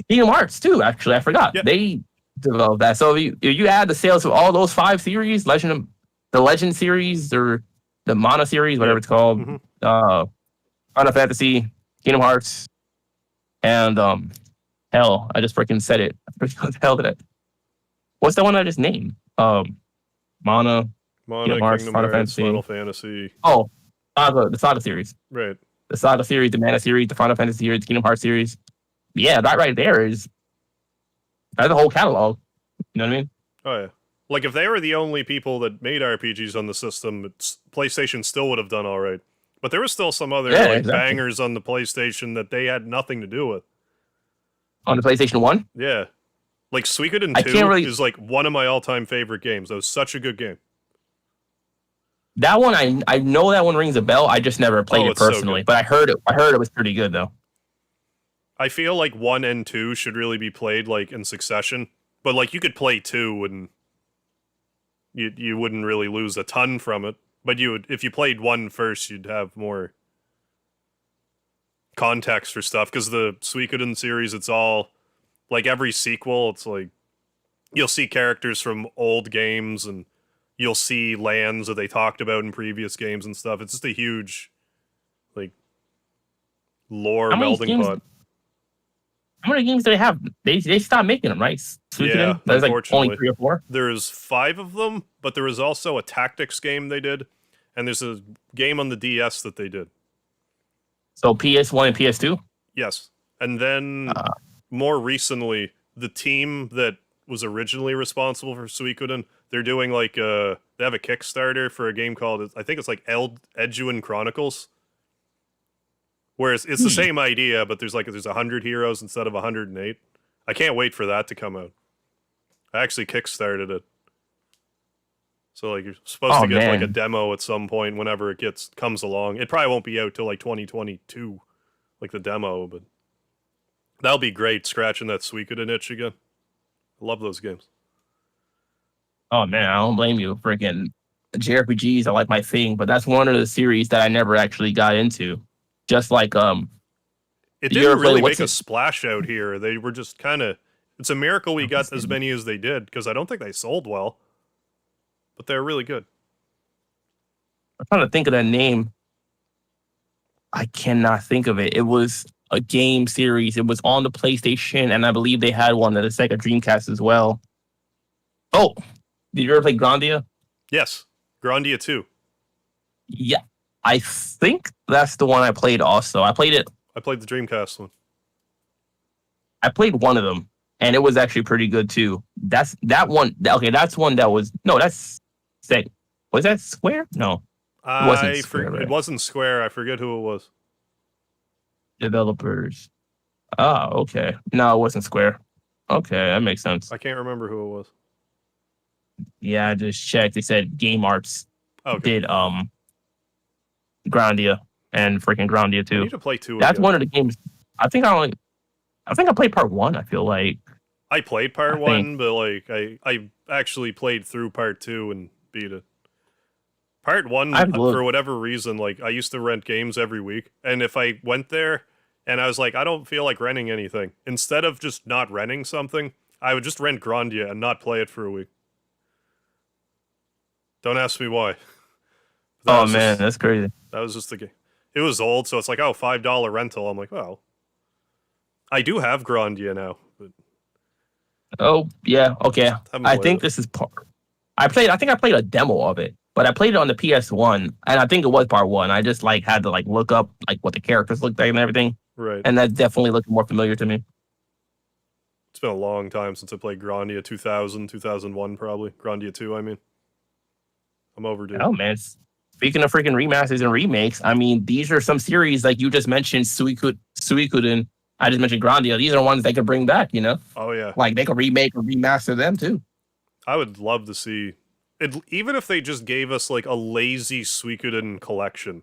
Kingdom Hearts too. Actually, I forgot Yeah. they developed that. So if you add the sales of all those 5 series, the Legend series or the Mana series, whatever it's called, Mhm. Final Fantasy, Kingdom Hearts, and hell, I just freaking said it. What the hell did I? What's the one I just named? Mana. Mana, Kingdom Hearts, Final Fantasy. Final Fantasy. Oh, the Saga series. Right. The Saga series, the Mana series, the Final Fantasy series, the Kingdom Hearts series. Yeah, that right there that's a whole catalog. You know what I mean? Oh yeah. Like if they were the only people that made RPGs on the system, PlayStation still would have done all right. But there were still some other Yeah, like exactly. bangers on the PlayStation that they had nothing to do with. On the PlayStation 1? Yeah. Like Suikoden I 2 can't really- is like one of my all-time favorite games. That was such a good game. That one, I know that one rings a bell. I just never played Oh, it it's so personally. good. But I heard it was pretty good, though. I feel like 1 and 2 should really be played like in succession. But like you could play 2 and you wouldn't really lose a ton from it. But you would, if you played 1 first, you'd have more context for stuff. Because the Suikoden series, it's all like every sequel, it's like you'll see characters from old games and you'll see lands that they talked about in previous games and stuff. It's just a huge like lore How many melding games- pot. How many games do they have? They stopped making them, right? Yeah, there's like unfortunately. only 3 or 4. There's 5 of them, but there was also a tactics game they did, and there's a game on the DS that they did. So PS1 and PS2? Yes. And then more recently, the team that was originally responsible for Suikoden, they're doing like they have a Kickstarter for a game called, I think it's like Edgewan Chronicles. Whereas it's the same idea, but there's 100 heroes instead of 108. I can't wait for that to come out. I actually kickstarted it. So like you're supposed to get like a man. demo at some point whenever it comes along. It probably won't be out till like 2022, like the demo, but that'll be great. Scratching that Suikoden itch again. I love those games. Oh, man, I don't blame you. Freaking JRPGs are like my thing, but that's one of the series that I never actually got into. Just like, It You didn't ever play- really what's make a it- splash out here. They were just kind of. It's a miracle we got as many as they did because I don't think they sold well. but they're really good. I'm trying to think of that name. I cannot think of it. It was a game series. It was on the PlayStation, and I believe they had one that is like a Dreamcast as well. Oh, did you ever play Grandia? Yes, Grandia 2. Yeah, I think that's the one I played also. I played it. I played the Dreamcast one. I played one of them, and it was actually pretty good too. That's that one. Okay, that's one that was no. That's say, was that Square? No, it wasn't Square. Right? It wasn't Square. I forget who it was. Developers. Oh, okay. No, it wasn't Square. Okay, that makes sense. I can't remember who it was. Yeah, I just checked. They said Game Arts Okay. did Grandia and freaking Grandia I too. need to play 2 That's again. one of the games. I think I played part 1. I feel like I played part 1, but like I actually played through part 2 and beat it. Part 1, for whatever reason, like I used to rent games every week, and if I went there and I was like, I don't feel like renting anything, instead of just not renting something, I would just rent Grandia and not play it for a week. Don't ask me why. Oh man, that's crazy. That was just the game. It was old, so it's like, oh, $5 rental. I'm like, well, I do have Grandia now. But oh yeah, okay. I think this is part. I think I played a demo of it, but I played it on the PS1, and I think it was part 1. I just like had to like look up like what the characters looked like and everything. Right. And that definitely looked more familiar to me. It's been a long time since I played Grandia. 2000, 2001 probably. Grandia 2, I mean. I'm overdue. Oh man. Speaking of freaking remasters and remakes, I mean, these are some series like you just mentioned, Suikoden. I just mentioned Grandia. These are ones they could bring back, you know? Oh yeah. Like they could remake or remaster them too. I would love to see it, even if they just gave us like a lazy Suikoden collection,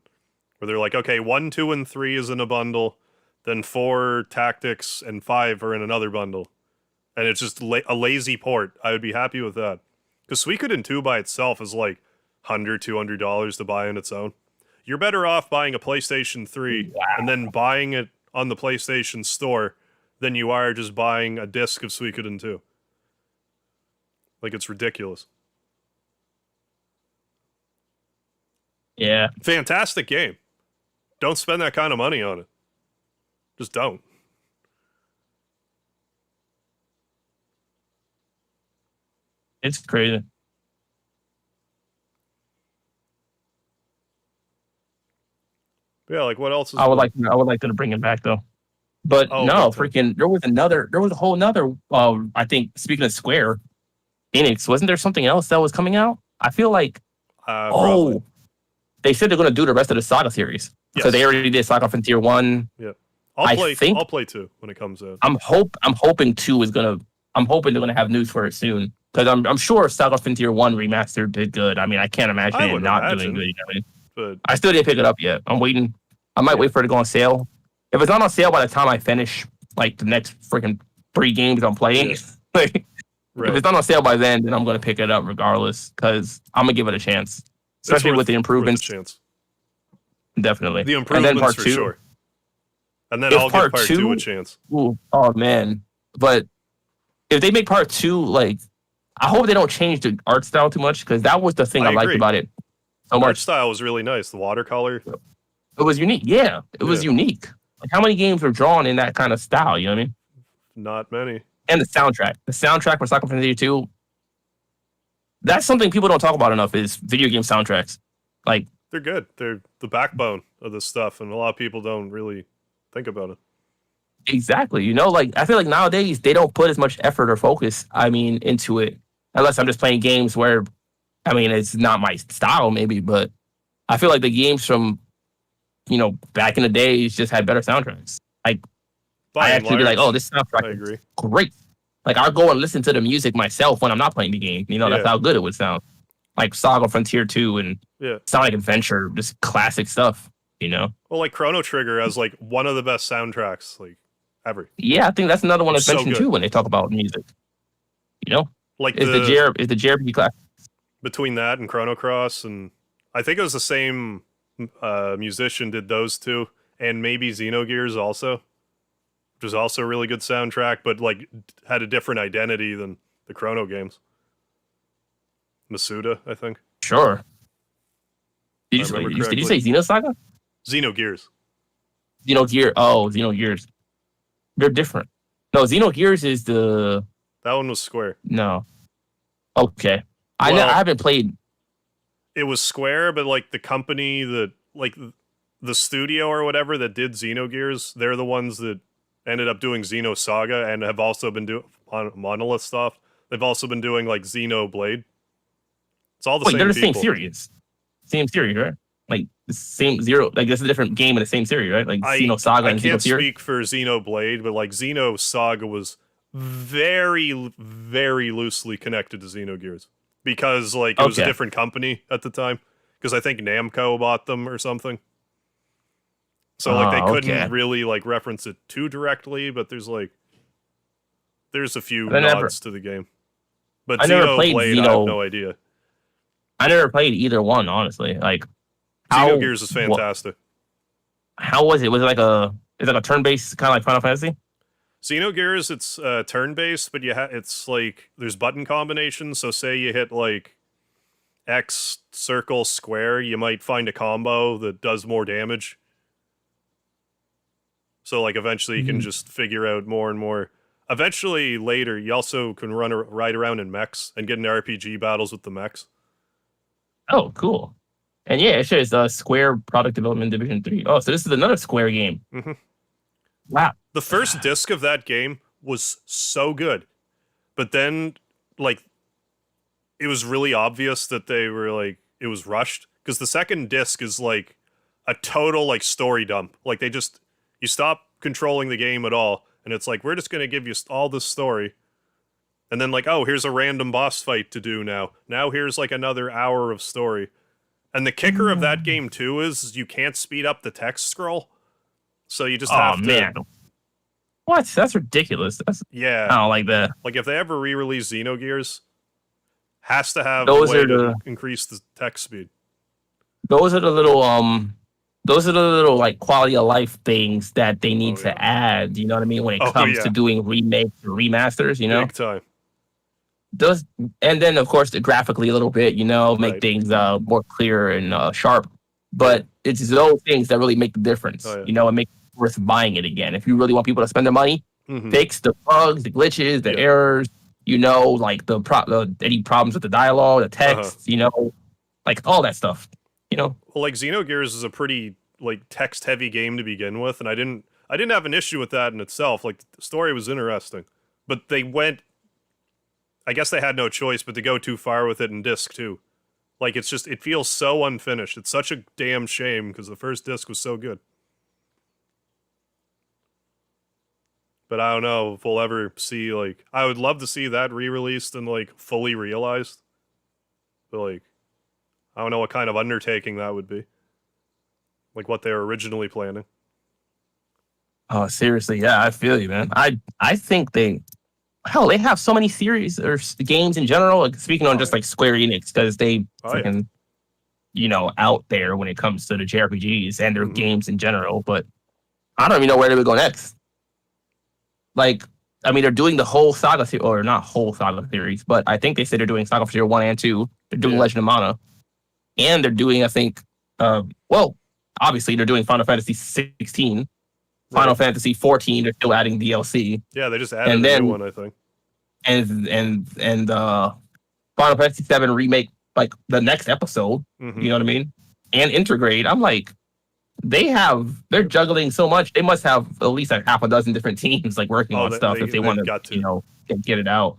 where they're like, okay, 1, 2, and 3 is in a bundle, then 4 Tactics and 5 are in another bundle, and it's just a lazy port. I would be happy with that, because Suikoden 2 by itself is like $100-$200 to buy on its own. You're better off buying a PlayStation 3 and then buying it on the PlayStation Store than you are just buying a disc of Suikoden 2. Like, it's ridiculous. Yeah. Fantastic game. Don't spend that kind of money on it. Just don't. It's crazy. Yeah, like what else is I would like them to bring it back though. But freaking there was a whole nother I think speaking of Square Enix, wasn't there something else that was coming out? I feel like they said they're gonna do the rest of the Saga series. Yes. So they already did Saga Frontier 1. Yeah. I'll play 2 when it comes out. I'm hoping 2 is gonna I'm hoping they're gonna have news for it soon. Because I'm sure Saga Frontier 1 remastered did good. I mean, I can't imagine it not doing good. You know what I mean? But I still didn't pick it up yet. I'm waiting. I might wait for it to go on sale. If it's not on sale by the time I finish like the next freaking 3 games I'm playing, if it's not on sale by then I'm gonna pick it up regardless. Because I'm gonna give it a chance. Especially with the improvements. Definitely. The improvements and then part 2, for sure. And then I'll give part 2 a chance. Ooh, oh man. But if they make part 2, like I hope they don't change the art style too much, because that was the thing I liked about it. The art style was really nice. The watercolor. It was unique. Yeah, it was unique. Like how many games were drawn in that kind of style? You know what I mean? Not many. And the soundtrack. The soundtrack for Saga Frontier 2. That's something people don't talk about enough is video game soundtracks. Like they're good. They're the backbone of this stuff, and a lot of people don't really think about it. Exactly. You know, like I feel like nowadays they don't put as much effort or focus, into it. Unless I'm just playing games where, it's not my style maybe, but I feel like the games from, back in the days just had better soundtracks. Like I actually be like, oh, this soundtrack is great. Like I'll go and listen to the music myself when I'm not playing the game. That's how good it would sound. Like Saga Frontier 2 and Sonic Adventure, just classic stuff, Well, like Chrono Trigger has like one of the best soundtracks like ever. Yeah, I think that's another one that's mentioned too when they talk about music. Like is the JRPG class between that and Chrono Cross, and I think it was the same musician did those two, and maybe Xenogears also, which was also a really good soundtrack, but like had a different identity than the Chrono games. Masuda, I think. Sure. Did If I you, remember did you correctly. say Xenosaga? Xenogears. Xenogear. Oh, Xenogears. They're different. No, Xenogears is the That one was Square. no. Okay. I Well, haven't played. it was Square, but like the company that like the studio or whatever that did Xenogears, they're the ones that ended up doing Xenosaga and have also been doing on Monolith stuff. They've also been doing like Xenoblade. It's all the Wait, same they're the people. same series. Same series, right? Like the same zero. Like it's a different game in the same series, right? Like Xenosaga I and can't Xenogears. speak for Xenoblade, but like Xenosaga was very, very loosely connected to Xenogears because like it was a Okay. different company at the time. Because I think Namco bought them or something. So like they couldn't Okay. really like reference it too directly, but there's a few I never- nods to the game. But I never played Xenoblade, I have no idea. I never played either one, honestly. Like Xenogears is fantastic. How was it? Was it like is it like a turn-based kind of like Final Fantasy? Xenogears, it's turn-based, but it's like there's button combinations. So say you hit like X, circle, square, you might find a combo that does more damage. So like eventually you can just figure out more and more. Eventually later, you also can ride around in mechs and get into RPG battles with the mechs. Oh, cool. And yeah, it says Square Product Development Division 3. Oh, so this is another Square game. Mm-hmm. Wow. The first disc of that game was so good. But then, like, it was really obvious that they were, like, it was rushed. Because the second disc is, like, a total, like, story dump. Like, you stop controlling the game at all. And it's like, we're just going to give you all this story. And then, like, oh, here's a random boss fight to do now. Now here's, like, another hour of story. And the kicker of that game, too, is you can't speed up the text scroll. So you just have to... man. What? That's ridiculous. Yeah. I don't like that. Like, if they ever re-release Xenogears, has to have Those a way are to increase the text speed. Those are the little like quality of life things that they need to add, you know what I mean, when it comes to doing remakes or remasters, you know? Big time. Those, and then of course graphically a little bit, you know, make Right. things more clear and sharp. But it's those things that really make the difference, you know, and make it worth buying it again. If you really want people to spend their money, fix the bugs, the glitches, the errors, you know, like any problems with the dialogue, the text, you know, like all that stuff, you know. Well, like Xenogears is a pretty like text-heavy game to begin with, and I didn't have an issue with that in itself. Like the story was interesting, but they went. I guess they had no choice but to go too far with it in disc 2. Like it feels so unfinished. It's such a damn shame because the first disc was so good. But I don't know if we'll ever see, like, I would love to see that re-released and like fully realized. But like, I don't know what kind of undertaking that would be. Like what they were originally planning. Oh, seriously, yeah, I feel you, man. I think they have so many series or games in general. Like speaking on just like Square Enix, because they freaking, you know, out there when it comes to the JRPGs and their games in general. But I don't even know where they would go next. Like, I mean, they're doing the whole Saga series, or not whole Saga series, but I think they said they're doing Saga Frontier 1 and 2. They're doing Legend of Mana, and they're doing, I think, well, obviously they're doing Final Fantasy 16. Final Fantasy 14, they're still adding DLC. Yeah, they just added a new one, I think. And Final Fantasy 7 remake, like the next episode, you know what I mean? And Intergrade. I'm like, they're juggling so much. They must have at least like half a dozen different teams like working on stuff if they want to, you know, get it out.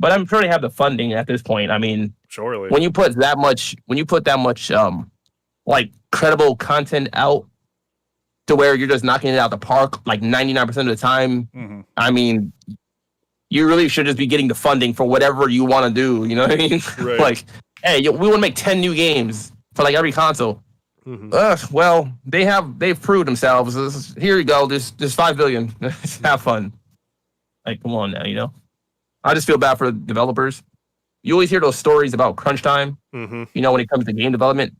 But I'm sure they have the funding at this point. I mean, surely when you put that much, like credible content out, to where you're just knocking it out the park like 99% of the time. I mean, you really should just be getting the funding for whatever you want to do. You know what I mean? Right. Like, hey, we want to make 10 new games for like every console. Well, they've proved themselves. Here you go. There's 5 billion. Have fun. Like, come on now, you know? I just feel bad for the developers. You always hear those stories about crunch time, you know, when it comes to game development.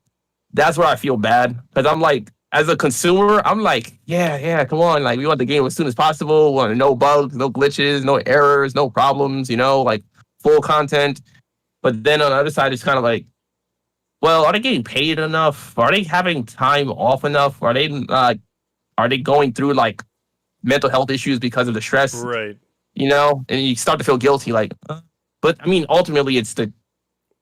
That's where I feel bad. Because I'm like, as a consumer, I'm like, yeah, come on. Like, we want the game as soon as possible. We want no bugs, no glitches, no errors, no problems, you know, like full content. But then on the other side, it's kind of like, well, are they getting paid enough? Are they having time off enough? Are they going through like mental health issues because of the stress? Right. And you start to feel guilty. Like, but I mean, ultimately, it's Well,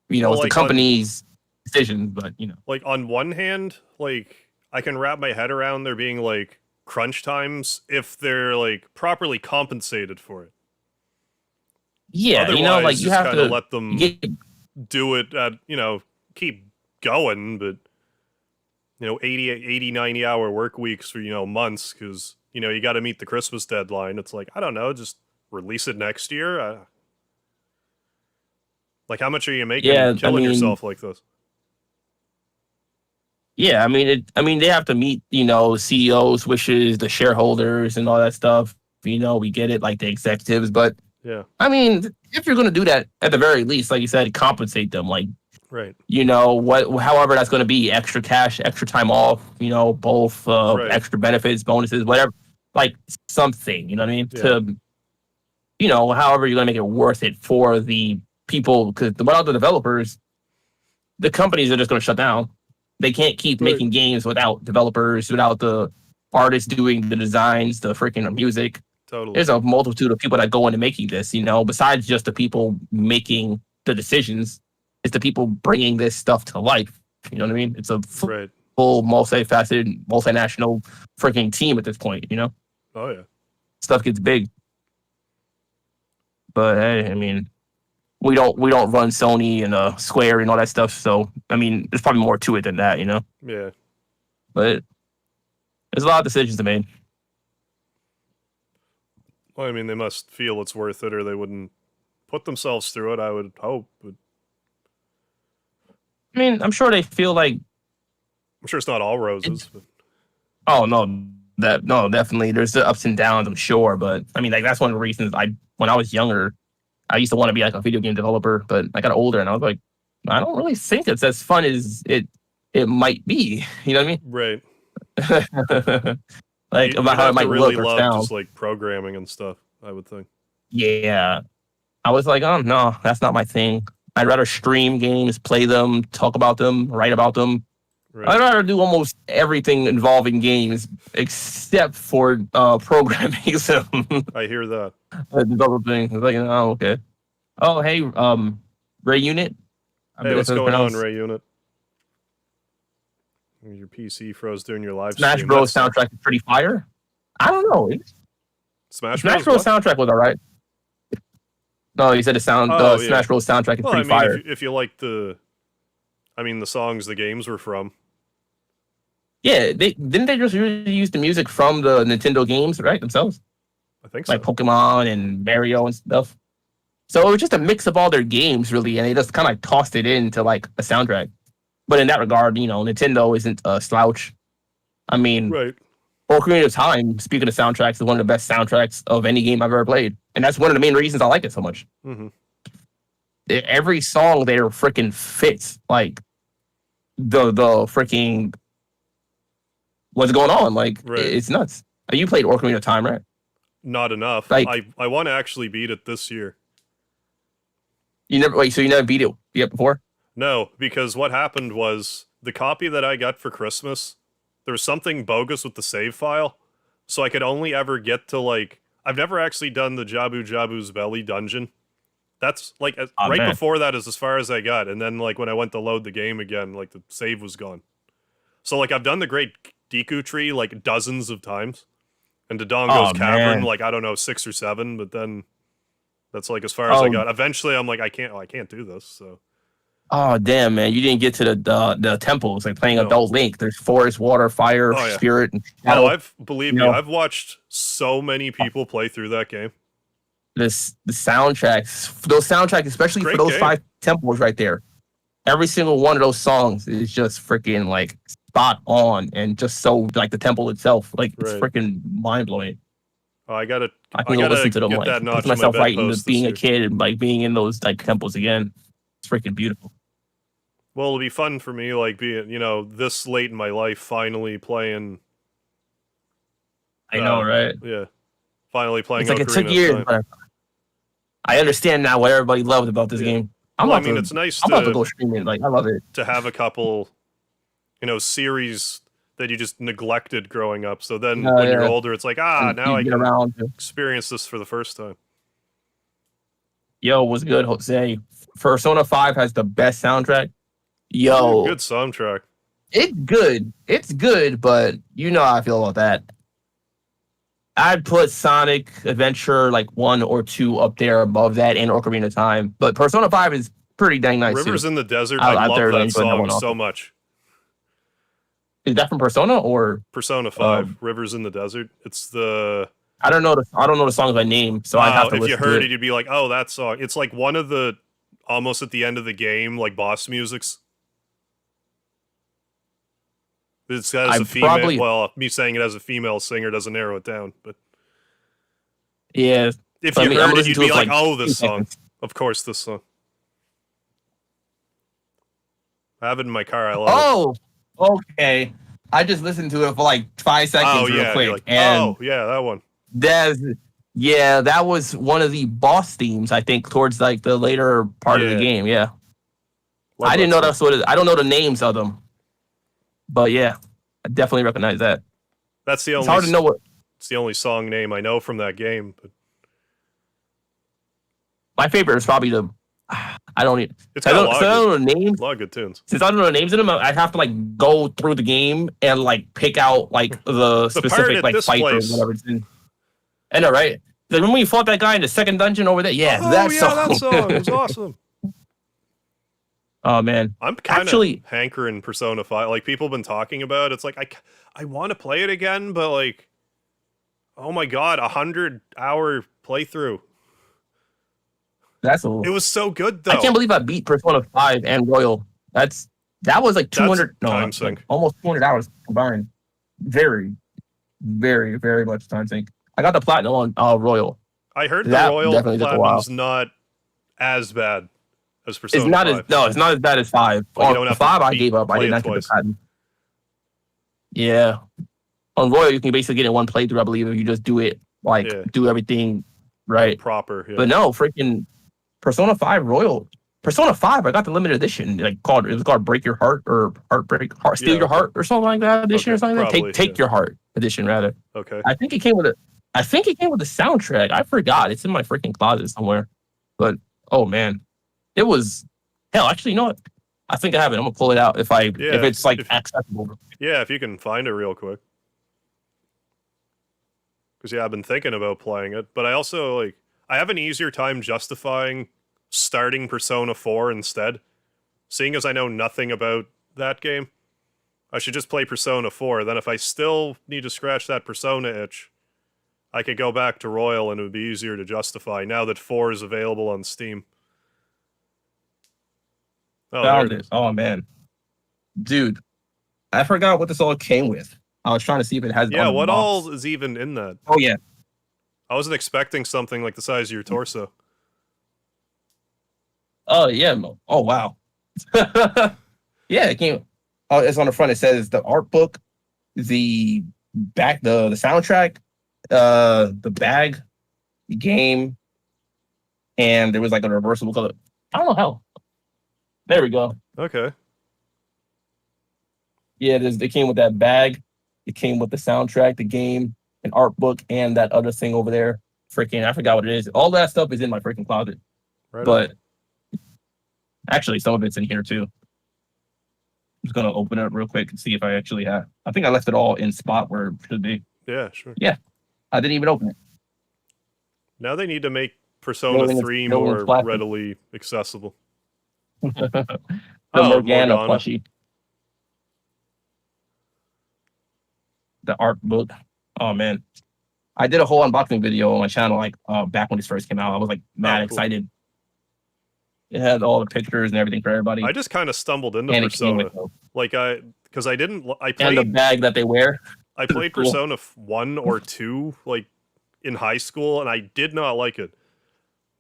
it's the like company's decision. But like on one hand, like I can wrap my head around there being like crunch times if they're like properly compensated for it. yeah, like Otherwise, you just have kind of to let them get do it at, keep going, but 80, 90 hour work weeks for, months because, you got to meet the Christmas deadline. It's like, I don't know, just release it next year. Like, how much are you making yeah. I killing mean, yourself like this? yeah. I mean, they have to meet CEOs' wishes, the shareholders, and all that stuff. We get it, like the executives, but Yeah, I mean, if you're gonna do that, at the very least, like you said, compensate them. Like, right, however that's gonna be, extra cash, extra time off, both right, extra benefits, bonuses, whatever, like something. You know what I mean? yeah, However you're gonna make it worth it for the people, because without the developers, the companies are just gonna shut down. They can't keep right, making games without developers, without the artists doing the designs, the freaking music. totally. There's a multitude of people that go into making this, besides just the people making the decisions. It's the people bringing this stuff to life. You know what I mean? It's a Right. full, multifaceted, multinational freaking team at this point. Oh, yeah. Stuff gets big. But hey, I mean, we don't run Sony and Square and all that stuff. So I mean, there's probably more to it than that. Yeah. But there's a lot of decisions to make. Well, I mean, they must feel it's worth it or they wouldn't put themselves through it, I would hope. But I mean, I'm sure they feel like, I'm sure it's not all roses. But oh no, definitely there's the ups and downs, I'm sure. But I mean, like that's one of the reasons when I was younger, I used to want to be like a video game developer, but I got older and I was like, I don't really think it's as fun as it might be. You know what right. I mean? Like You'd about how it have to might really look or love sound. just like programming and stuff, I would think. Yeah, I was like, oh no, that's not my thing. I'd rather stream games, play them, talk about them, write about them. Right. I'd rather do almost everything involving games except for programming. So I hear that. developing. It's like, oh, okay. Oh, hey, Ray Unit. I Hey, believe what's that's going on, pronounced. Ray Unit? Your PC froze during your live Smash stream. Bros. That sucks. Soundtrack is pretty fire. I don't know. Smash Smash Bros. Bros. What? Soundtrack was all right. No, you said the Oh, yeah. Smash Bros. Soundtrack is Well, I pretty mean, fire. if you like the songs the games were from. Yeah, they just usually use the music from the Nintendo games, right, themselves, I think like so. Pokemon and Mario and stuff. So it was just a mix of all their games, really, and they just kind of like tossed it into like a soundtrack. But in that regard, Nintendo isn't a slouch. I mean, Right. Ocarina of Time, speaking of soundtracks, is one of the best soundtracks of any game I've ever played, and that's one of the main reasons I like it so much. Mm-hmm. Every song there freaking fits, like the freaking what's going on. Like Right. it's nuts. You played Ocarina of Time, right? Not enough. Like I want to actually beat it this year. so you never beat it yet before? No, because what happened was the copy that I got for Christmas, there was something bogus with the save file, so I could only ever get to like I've never actually done the Jabu Jabu's Belly dungeon. That's like Oh right man. before that is as far as I got, and then like when I went to load the game again, like the save was gone. So like I've done the Great Deku Tree like dozens of times, and Dodongo's Oh Cavern man. like I don't know 6 or 7, but then that's like as far as I Oh got. Eventually, I'm like I can't do this. So oh damn man. You didn't get to the temples, like playing no. Adult Link. There's forest, water, fire, Oh yeah. spirit, and Oh, shadow. believe You me, know, I've watched so many people play through that game. the soundtracks, those soundtracks, especially for Great those game. 5 temples right there. Every single one of those songs is just freaking like spot on, and just so like the temple itself, like it's Right. freaking mind blowing. Oh, I gotta I can go listen to them, get like that put notch in my myself right into bedpost this being a year. kid and like being in those like temples again. It's freaking beautiful. Well, it'll be fun for me, like being this late in my life, finally playing. I know, right? Yeah, finally playing It's like it took Ocarina of years, Time. but I understand now what everybody loved about this Yeah. game. Well, I mean, it's nice I'm about to go stream it. Like I love it. to have a couple, series that you just neglected growing up. So then when you're Yeah, older, it's like, and now you I get can around to. experience this for the first time. Yo, what's good, Jose? Persona 5 has the best soundtrack. Ooh, good Yo, soundtrack. it's good. It's good, but you know how I feel about that. I'd put Sonic Adventure like 1 or 2 up there above that and Ocarina of Time. But Persona 5 is pretty dang nice Rivers too. in the Desert, I love thoroughly that enjoyed that song one so also. much. Is that from Persona or Persona 5, Rivers in the Desert. It's the I don't know the songs by name, so I'd have to if you listen to heard it. it, you'd be like, oh, that song. It's like one of the almost at the end of the game, like boss musics. It's as a female. Well, me saying it as a female singer doesn't narrow it down, but Yeah. if So, you heard I'm it, listening you'd to be it for, like, like, oh, 2 this song. seconds. Of course, this song. I have it in my car. I love it. Oh, okay. I just listened to it for like 5 seconds Oh, real yeah. quick. You're like, and oh, yeah, that one. that was one of the boss themes, I think, towards like the later part of the Yeah. game. Yeah. Love I didn't that know song. that's what it is. I don't know the names of them. But yeah, I definitely recognize that. That's the It's only. hard to know what It's the only song name I know from that game. But my favorite is probably the I don't even it's I got don't, so I don't know the a names. lot of good tunes. Since I don't know the names of them, I'd have to like go through the game and like pick out like the part specific at like this fight place. or whatever it's in. I know, right? Like, remember when you fought that guy in the second dungeon over there? Yeah, Oh, that yeah, song. that song was awesome. Oh man, I'm kind of actually, hankering Persona 5. Like, people have been talking about it. It's like, I want to play it again, but like, oh my god, 100-hour playthrough. that's a. It was so good, though. I can't believe I beat Persona 5 and Royal. That was like 200. That's time like sink. almost 200 hours combined. Very, very, very much time sink. I got the platinum on Royal. I heard the That Royal definitely took a while. Platinum's not as bad as Persona It's not 5. it's not as bad as 5. Like, you On don't have to 5, I gave up. I play did it not get the twice. platinum. Yeah. On Royal, you can basically get it in one playthrough, I believe, if you just do it, like, Yeah. do everything right. Proper, yeah. But no, freaking Persona 5 Royal. Persona 5, I got the limited edition, like it was called Break Your Heart or Steal Your Heart or something like that edition Okay, or something like that. probably, Take yeah. Your Heart edition rather. Okay. I think it came with the soundtrack. I forgot. It's in my freaking closet somewhere. But oh man. It was hell, actually, you know what? I think I have it. I'm gonna pull it out if it's like accessible. Yeah, if you can find it real quick. Because yeah, I've been thinking about playing it, but I also I have an easier time justifying starting Persona 4 instead. Seeing as I know nothing about that game, I should just play Persona 4. Then if I still need to scratch that Persona itch, I could go back to Royal and it would be easier to justify now that 4 is available on Steam. Oh, Found it. Oh man. Dude, I forgot what this all came with. I was trying to see if it has yeah, on the what box. all is even in that? Oh yeah. I wasn't expecting something like the size of your torso. Oh yeah. Oh wow. Yeah, it came. Oh, it's on the front. It says the art book, the back, the soundtrack, the bag, the game, and there was like a reversible color. I don't know how. There we go. Okay. Yeah, it came with that bag. It came with the soundtrack, the game, an art book, and that other thing over there. Freaking, I forgot what it is. All that stuff is in my freaking closet. Right But actually, some of it's in here too. I'm just gonna open it up real quick and see if I actually have. I think I left it all in spot where it should be. yeah, sure. I didn't even open it. Now they need to make Persona Building 3 building more plastic. readily accessible. The Oh, Morgana Morgana. plushie. The art book. Oh man. I did a whole unboxing video on my channel like back when this first came out. I was like mad cool. excited. It had all the pictures and everything for everybody. I just kind of stumbled into and it came Persona. with Because I didn't. I and the played. bag that they wear. I played cool. Persona 1 or 2 in high school, and I did not like it.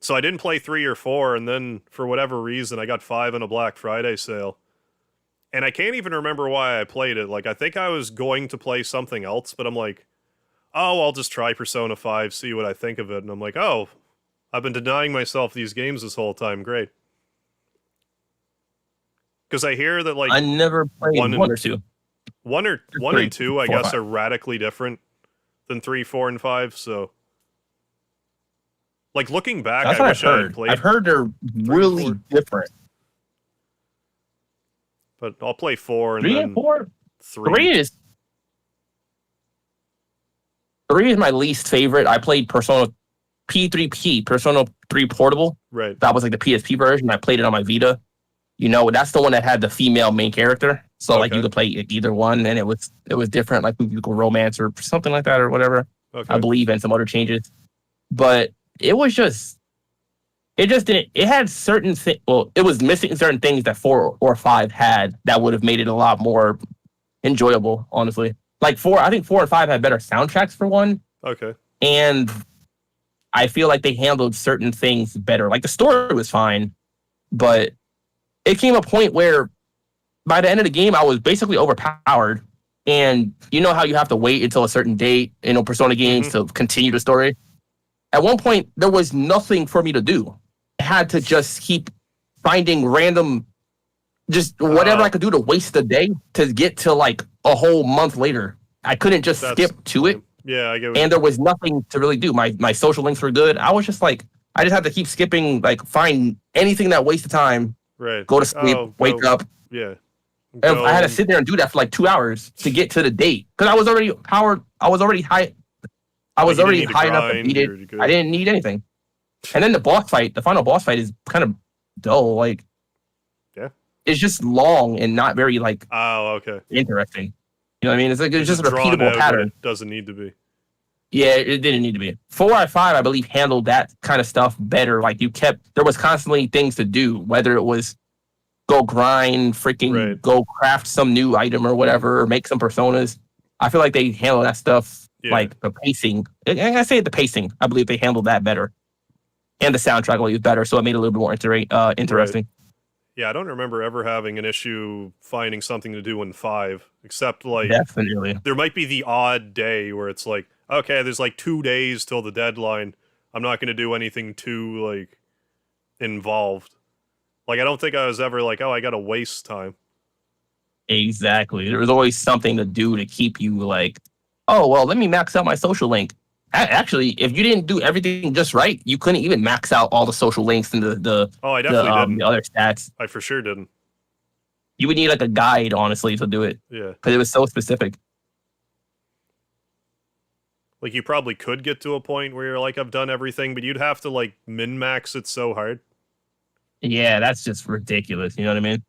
So I didn't play 3 or 4, and then for whatever reason, I got 5 in a Black Friday sale. And I can't even remember why I played it. I think I was going to play something else, but I'm like, oh, I'll just try Persona 5, see what I think of it. And I'm like, oh, I've been denying myself these games this whole time. Great. Because I hear that like I never played one one and or two. one Three, and two, I 4, guess, 5. are radically different than 3, 4, and 5. So, like looking back, That's I what wish I had I've played heard they're 3 and really 4, different. but I'll play 4 and 3 and then 4. 3. 3 is my least favorite. I played Persona P3P, Persona 3 Portable. Right. That was like the PSP version. I played it on my Vita. You know, that's the one that had the female main character. So like Okay. you could play either one, and it was different, like you could romance or something like that or whatever. Okay. I believe, and some other changes. But it just didn't. It had certain things. Well, it was missing certain things that 4 or 5 had that would have made it a lot more enjoyable. Honestly, like 4, I think 4 and 5 had better soundtracks for one, Okay. and I feel like they handled certain things better. Like the story was fine, but it came a point where by the end of the game, I was basically overpowered. And you know how you have to wait until a certain date in Persona games to continue the story? At one point, there was nothing for me to do. I had to just keep finding random, just whatever I could do to waste the day to get to like a whole month later. I couldn't just skip to it. Yeah, I get. And there was nothing to really do. My social links were good. I was just like, I just had to keep skipping, like find anything that wasted time. Right. Go to sleep, wake up. Yeah. And I had to sit there and do that for like 2 hours to get to the date because I was already powered. I was already high. I was already high enough to beat it. I didn't need anything. And then the final boss fight is kind of dull. Like, yeah, it's just long and not very like interesting. You know what I mean? It's like it's just a repeatable pattern. It doesn't need to be. Yeah, it didn't need to be. 4 out of 5, I believe, handled that kind of stuff better. Like there was constantly things to do, whether it was go grind, go craft some new item or whatever, or make some personas. I feel like they handle that stuff like the pacing. I say the pacing. I believe they handled that better, and the soundtrack was better, so it made it a little bit more interesting. Right. Yeah, I don't remember ever having an issue finding something to do in 5, except like definitely there might be the odd day where it's like, okay, there's like 2 days till the deadline. I'm not going to do anything too like involved. Like, I don't think I was ever like, oh, I got to waste time. Exactly. There was always something to do to keep you like, oh, well, let me max out my social link. Actually, if you didn't do everything just right, you couldn't even max out all the social links and the other stats. I for sure didn't. You would need like a guide, honestly, to do it. Yeah. Because it was so specific. Like, you probably could get to a point where you're like, I've done everything, but you'd have to like min-max it so hard. Yeah, that's just ridiculous. You know what I mean?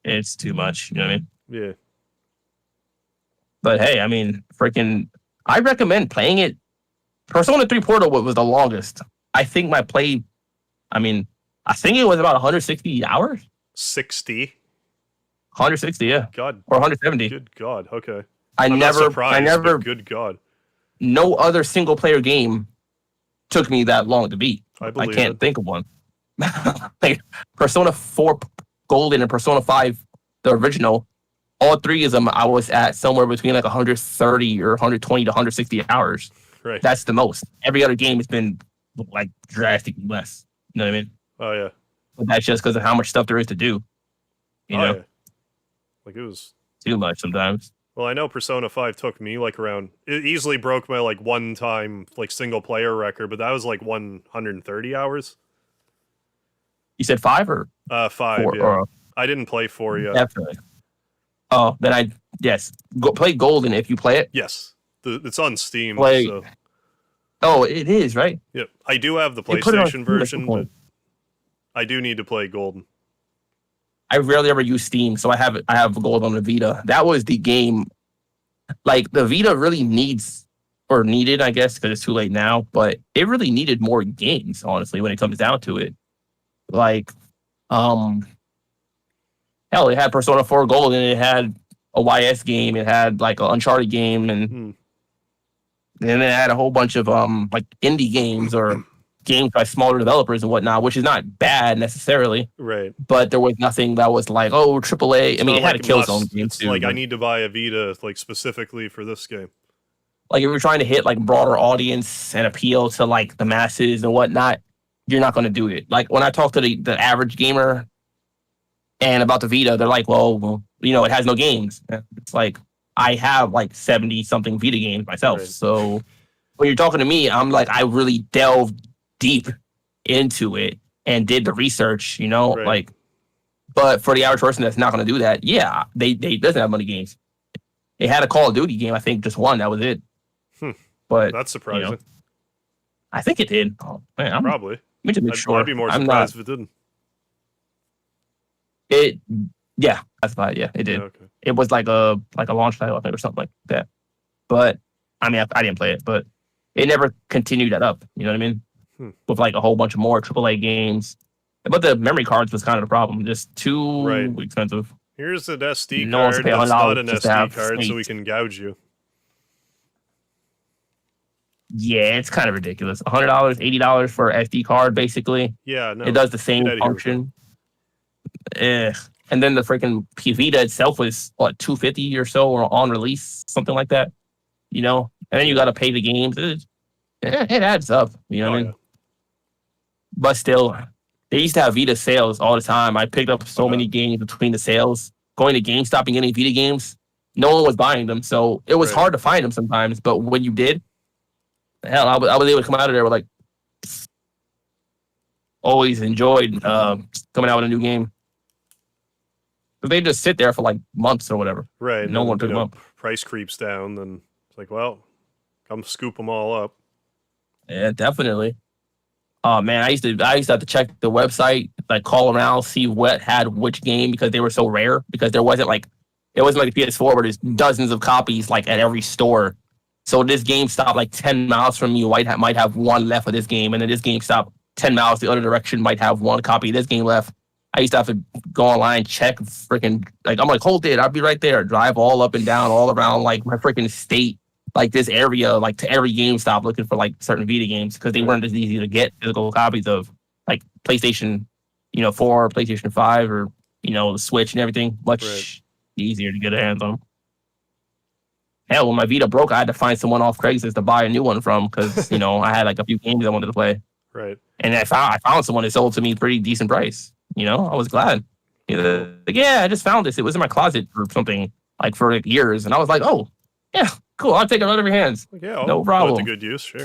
It's too much. You know what I mean? Yeah. But hey, I mean, I recommend playing it. Persona 3 Portal was the longest. I think I think it was about 160 hours. 60? 160, yeah. God. Or 170. Good God. Okay. I'm not surprised, but good God. No other single player game took me that long to beat. I can't think of one. Like Persona 4 Golden and Persona 5, the original, all 3 of them I was at somewhere between like 130 or 120 to 160 hours. Right. That's the most. Every other game has been like drastically less. You know what I mean? Oh yeah. But that's just because of how much stuff there is to do. You know? Yeah. Like it was too much sometimes. Well, I know Persona 5 took me like around, it easily broke my like one time like single player record, but that was like 130 hours. You said 5 or 5, 4, yeah. or, I didn't play 4 yet. Definitely. Oh, then play Golden if you play it. Yes. It's on Steam. So. Oh, it is, right? Yep. I do have the PlayStation version, but I do need to play Golden. I rarely ever use Steam, so I have Gold on the Vita. That was the game. Like the Vita really needed, I guess, because it's too late now. But it really needed more games, honestly, when it comes down to it. Like, hell, it had Persona 4 Gold, and it had a YS game. It had like an Uncharted game, and then it had a whole bunch of like indie games or games by smaller developers and whatnot, which is not bad necessarily. Right. But there was nothing that was like, oh, AAA. I mean, it had a Killzone game too. Like, I need to buy a Vita like specifically for this game. Like, if you're trying to hit like broader audience and appeal to like the masses and whatnot, you're not going to do it. Like when I talk to the average gamer and about the Vita, they're like, well, it has no games. It's like I have like 70 something Vita games myself. Right. So when you're talking to me, I'm like, I really delved deep into it and did the research, Right. like, but for the average person that's not going to do that, yeah, they doesn't have money games. They had a Call of Duty game, I think just one, that was it. But That's surprising. I think it did. Oh, man, Probably. Let me just make sure. I'd be more surprised if it didn't. Yeah, that's fine. Yeah, it did. Yeah, okay. It was like a launch title, I think, or something like that. But I mean, I didn't play it, but it never continued that up. You know what I mean? With like a whole bunch of more AAA games. But the memory cards was kind of the problem. Just too expensive. Here's an SD No one's card paying that's not an just to SD have card, so space. we can gouge you. Yeah, it's kind of ridiculous. $100, $80 for an SD card, basically. Yeah, no. It does the same Get outta here with function. And then the freaking Vita itself was what, $250 or so, or on release, something like that. And then you got to pay the games. It adds up. You know what I mean? Yeah. But still, they used to have Vita sales all the time. I picked up so many games between the sales. Going to GameStop and getting Vita games, no one was buying them, so it was hard to find them sometimes. But when you did, hell, I was able to come out of there with like always enjoyed coming out with a new game. But they just sit there for like months or whatever. Right. No one took them up. Price creeps down, then it's like, well, come scoop them all up. Yeah, definitely. Oh man, I used to have to check the website, like call around, see what had which game because they were so rare. Because it wasn't like the PS4 where there's dozens of copies like at every store. So this GameStop like 10 miles from you might have one left of this game, and then this GameStop 10 miles the other direction might have one copy of this game left. I used to have to go online, check freaking, like, I'm like, hold it, I'll be right there. Drive all up and down, all around like my freaking state, like this area, like to every GameStop looking for like certain Vita games because they weren't as easy to get physical copies of, like PlayStation, 4, PlayStation 5, or the Switch and everything. Much easier to get a hands on. Hell, when my Vita broke, I had to find someone off Craigslist to buy a new one from because I had like a few games I wanted to play. Right. And I found someone that sold to me pretty decent price. I was glad. Like, yeah, I just found this. It was in my closet or something like for like years, and I was like, oh, yeah, cool. I'll take it out of your hands. Like, yeah, no problem. Put it to good use, sure.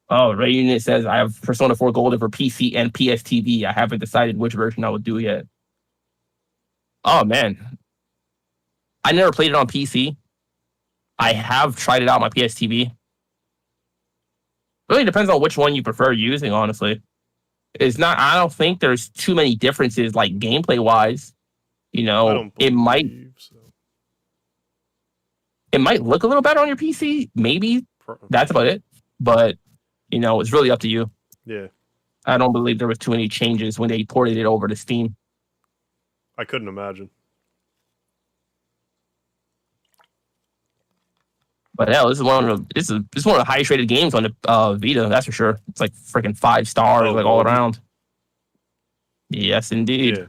Oh, Ray Unit says I have Persona 4 Golden for PC and PSTV. I haven't decided which version I would do yet. Oh man, I never played it on PC. I have tried it out on my PSTV. Really depends on which one you prefer using, honestly. I don't think there's too many differences like gameplay wise. It might look a little better on your PC, maybe. That's about it. But it's really up to you. Yeah. I don't believe there was too many changes when they ported it over to Steam. I couldn't imagine. But hell, this is one of the highest rated games on the Vita. That's for sure. It's like freaking 5 stars, all around. Yes, indeed. Yeah.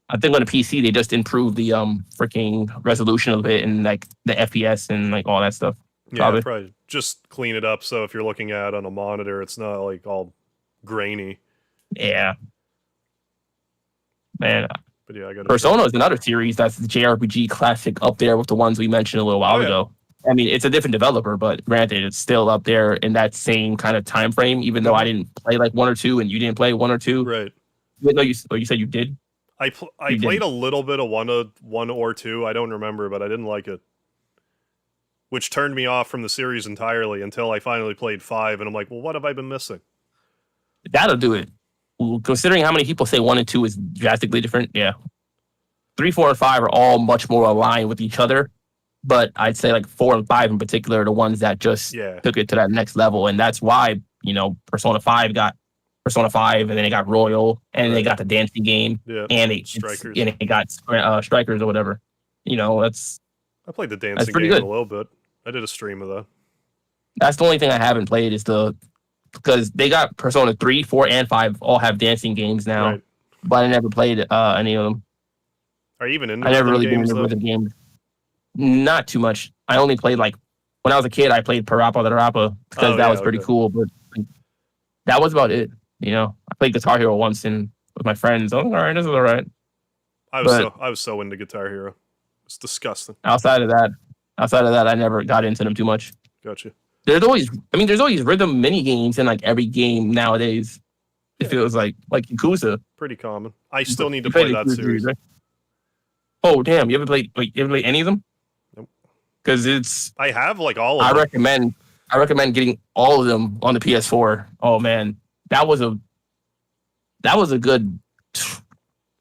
I think on the PC they just improved the freaking resolution of it and like the FPS and like all that stuff. Yeah, probably just clean it up so if you're looking at it on a monitor, it's not like all grainy. Yeah. Man. But yeah, I got Persona is another series that's the JRPG classic up there with the ones we mentioned a little while ago. I mean, it's a different developer, but granted, it's still up there in that same kind of time frame. Even though I didn't play like 1 or 2, and you didn't play 1 or 2. Right. No, you said you did. I played a little bit of one or 2. I don't remember, but I didn't like it, which turned me off from the series entirely until I finally played 5, and I'm like, well, what have I been missing? That'll do it. Considering how many people say 1 and 2 is drastically different, yeah. 3, 4, and 5 are all much more aligned with each other, but I'd say like 4 and 5 in particular are the ones that just took it to that next level, and that's why Persona 5 got Persona 5, and then it got Royal, and they got the dancing game, and it got Strikers or whatever. I played the dancing game a little bit. I did a stream of that. That's the only thing I haven't played is because they got Persona 3, 4, and 5 all have dancing games now, but I never played any of them. Are you even into I never really games, been into rhythm games. Not too much. I only played like when I was a kid, I played Parappa the Rappa because that was pretty cool. But that was about it. I played Guitar Hero once and with my friends. I was like, all right, this is all right. I was so into Guitar Hero. It's disgusting. Outside of that, I never got into them too much. Gotcha. There's always rhythm mini games in like every game nowadays. It feels like Yakuza. Pretty common. I still need to play that series. Right? Oh damn! You ever played any of them? Nope. Because I have like all of them. I recommend getting all of them on the PS4. Oh man, that was a good.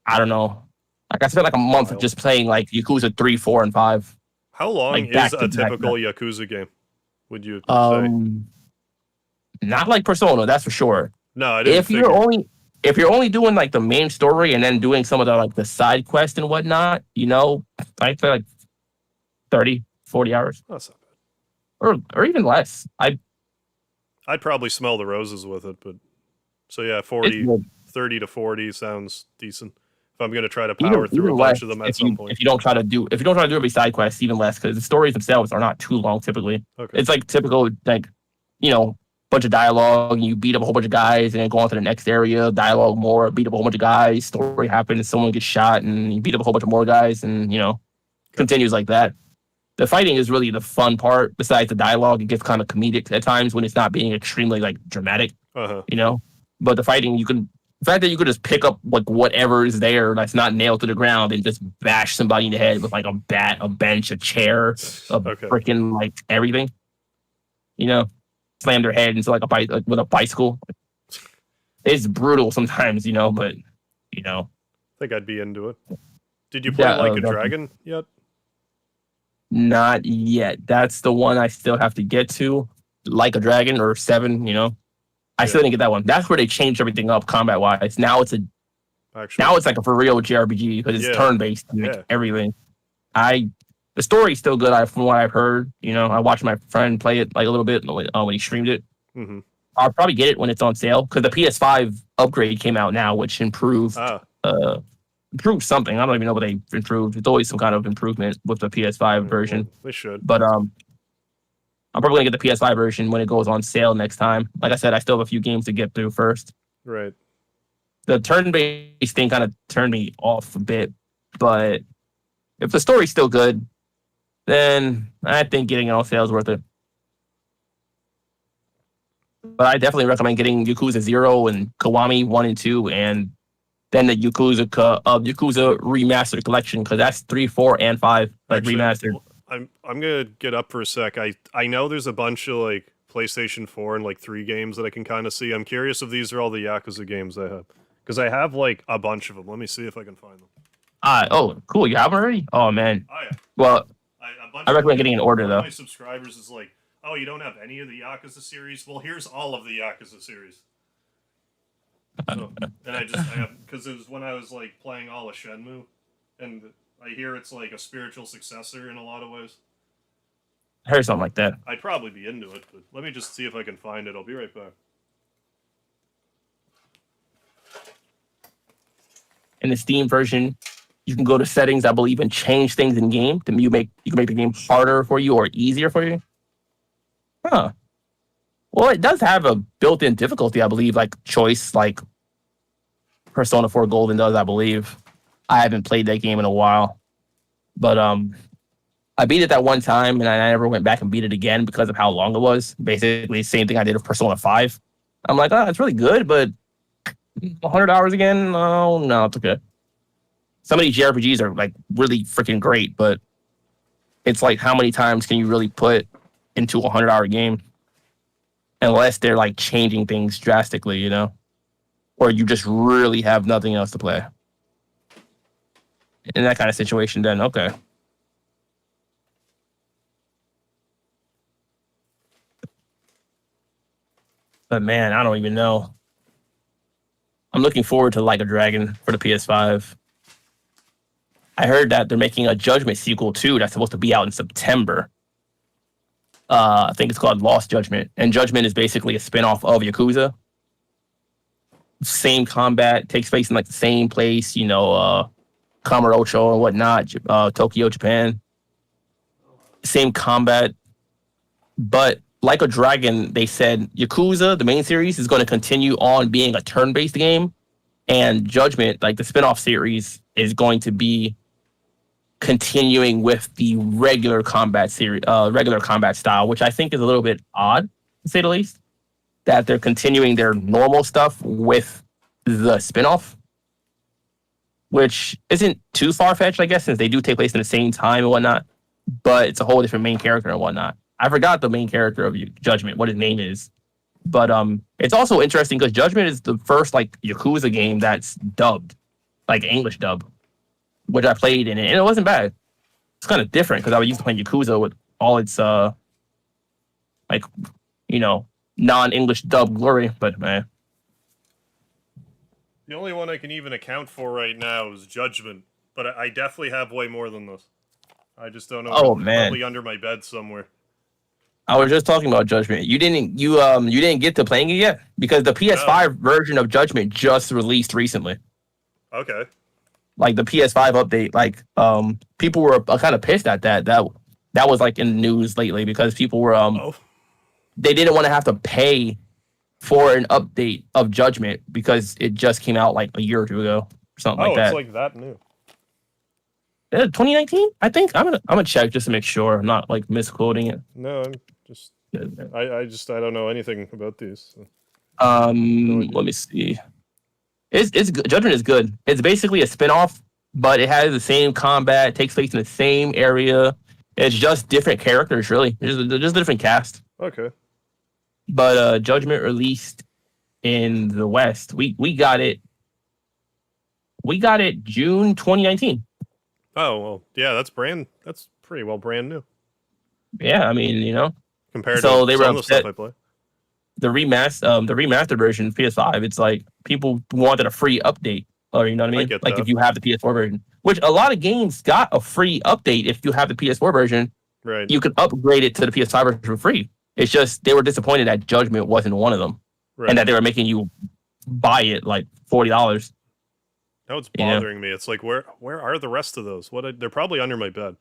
I don't know. Like I spent like a month just playing like Yakuza 3, 4, and 5. How long is a typical Yakuza game? Would you say? Not like Persona, that's for sure. No, I didn't. If you're only doing like the main story and then doing some of the like the side quests and whatnot, I'd say like 30, 40 hours. That's not bad. Or even less. I'd probably smell the roses with it, but so yeah, 30 to 40 sounds decent. If I'm gonna try to power through a bunch of them at some point. If you don't try to do every side quest, even less, because the stories themselves are not too long typically. Okay. It's like typical bunch of dialogue, you beat up a whole bunch of guys and then go on to the next area, dialogue more, beat up a whole bunch of guys, story happens, someone gets shot and you beat up a whole bunch of more guys and continues like that. The fighting is really the fun part. Besides the dialogue, it gets kind of comedic at times when it's not being extremely like dramatic. But the fighting, the fact that you could just pick up like whatever is there that's not nailed to the ground and just bash somebody in the head with like a bat, a bench, a chair, freaking like everything. Slam their head into like with a bicycle. It's brutal sometimes, but I think I'd be into it. Did you play Like a Dragon yet? Not yet. That's the one I still have to get to. Like a Dragon or 7, I still didn't get that one. That's where they changed everything up combat wise. Now it's like a for real JRPG because it's turn based and everything. The story's still good from what I've heard. I watched my friend play it like a little bit when he streamed it. Mm-hmm. I'll probably get it when it's on sale because the PS5 upgrade came out now, which improved something. I don't even know what they improved. It's always some kind of improvement with the PS5 version. They should. But I'm probably gonna get the PS5 version when it goes on sale next time. Like I said, I still have a few games to get through first. Right. The turn-based thing kind of turned me off a bit, but if the story's still good, then I think getting it on sale is worth it. But I definitely recommend getting Yakuza 0 and Kiwami 1 and 2, and then the Yakuza Remastered Collection, because that's 3, 4, and 5 remastered. I'm gonna get up for a sec. I know there's a bunch of like PlayStation 4 and like 3 games that I can kind of see. I'm curious if these are all the Yakuza games I have, because I have like a bunch of them. Let me see if I can find them. Oh, cool. You have them already? Oh man. Oh yeah. Well, I recommend getting an order though. My subscribers is like, oh, you don't have any of the Yakuza series? Well, here's all of the Yakuza series. So, and I have, because it was when I was like playing all of Shenmue, and I hear it's like a spiritual successor in a lot of ways. I heard something like that. I'd probably be into it, but let me just see if I can find it. I'll be right back. In the Steam version, you can go to settings, I believe, and change things in game. Then you can make the game harder for you or easier for you. Huh. Well, it does have a built-in difficulty, I believe, like choice, like Persona 4 Golden does, I believe. I haven't played that game in a while. But I beat it that one time, and I never went back and beat it again because of how long it was. Basically, the same thing I did with Persona 5. I'm like, it's really good, but 100 hours again? No, it's okay. Some of these JRPGs are like really freaking great, but it's like how many times can you really put into a 100-hour game? Unless they're like changing things drastically, or you just really have nothing else to play. In that kind of situation, then okay. But man, I don't even know. I'm looking forward to Like a Dragon for the PS5. I heard that they're making a Judgment sequel too that's supposed to be out in September. I think it's called Lost Judgment. And Judgment is basically a spinoff of Yakuza. Same combat, takes place in like the same place, Kamurocho and whatnot, Tokyo, Japan. Same combat. But like a Dragon, they said Yakuza, the main series, is going to continue on being a turn-based game, and Judgment, like the spin-off series, is going to be continuing with the regular combat style, which I think is a little bit odd, to say the least. That they're continuing their normal stuff with the spin-off, which isn't too far-fetched, I guess, since they do take place in the same time and whatnot. But it's a whole different main character and whatnot. I forgot the main character of Judgment, what his name is. But it's also interesting because Judgment is the first like Yakuza game that's dubbed, like English dub, which I played in it, and it wasn't bad. It's kind of different because I was used to playing Yakuza with all its like non-English dub glory. But man, The only one I can even account for right now is Judgment, but I definitely have way more than this. I just don't know. Oh man, probably under my bed somewhere. I was just talking about Judgment. You didn't get to playing it yet because the PS5 version of Judgment just released recently. Okay. Like the PS5 update, like people were kind of pissed at that. That was like in the news lately because people were they didn't want to have to pay for an update of Judgment because it just came out like a year or two ago or something like that. Oh, it's like that new. 2019, I think. I'm gonna check just to make sure I'm not like misquoting it. No, I'm just I don't know anything about these. So. Let me see. It's good. Judgment is good. It's basically a spin-off, but it has the same combat, it takes place in the same area. It's just different characters, really. Just a different cast. Okay. But Judgment released in the West. We got it. We got it June 2019. Oh well, yeah, that's pretty well brand new. Yeah, I mean, compared so to they were some of the upset. stuff I play. The remastered version PS5, it's like people wanted a free update, or you know what I mean? Like if you have the PS4 version, which a lot of games got a free update if you have the PS4 version, right? You could upgrade it to the PS5 version for free. It's just they were disappointed that Judgment wasn't one of them, right. And that they were making you buy it like $40. Now it's bothering me. It's like where are the rest of those? They're probably under my bed.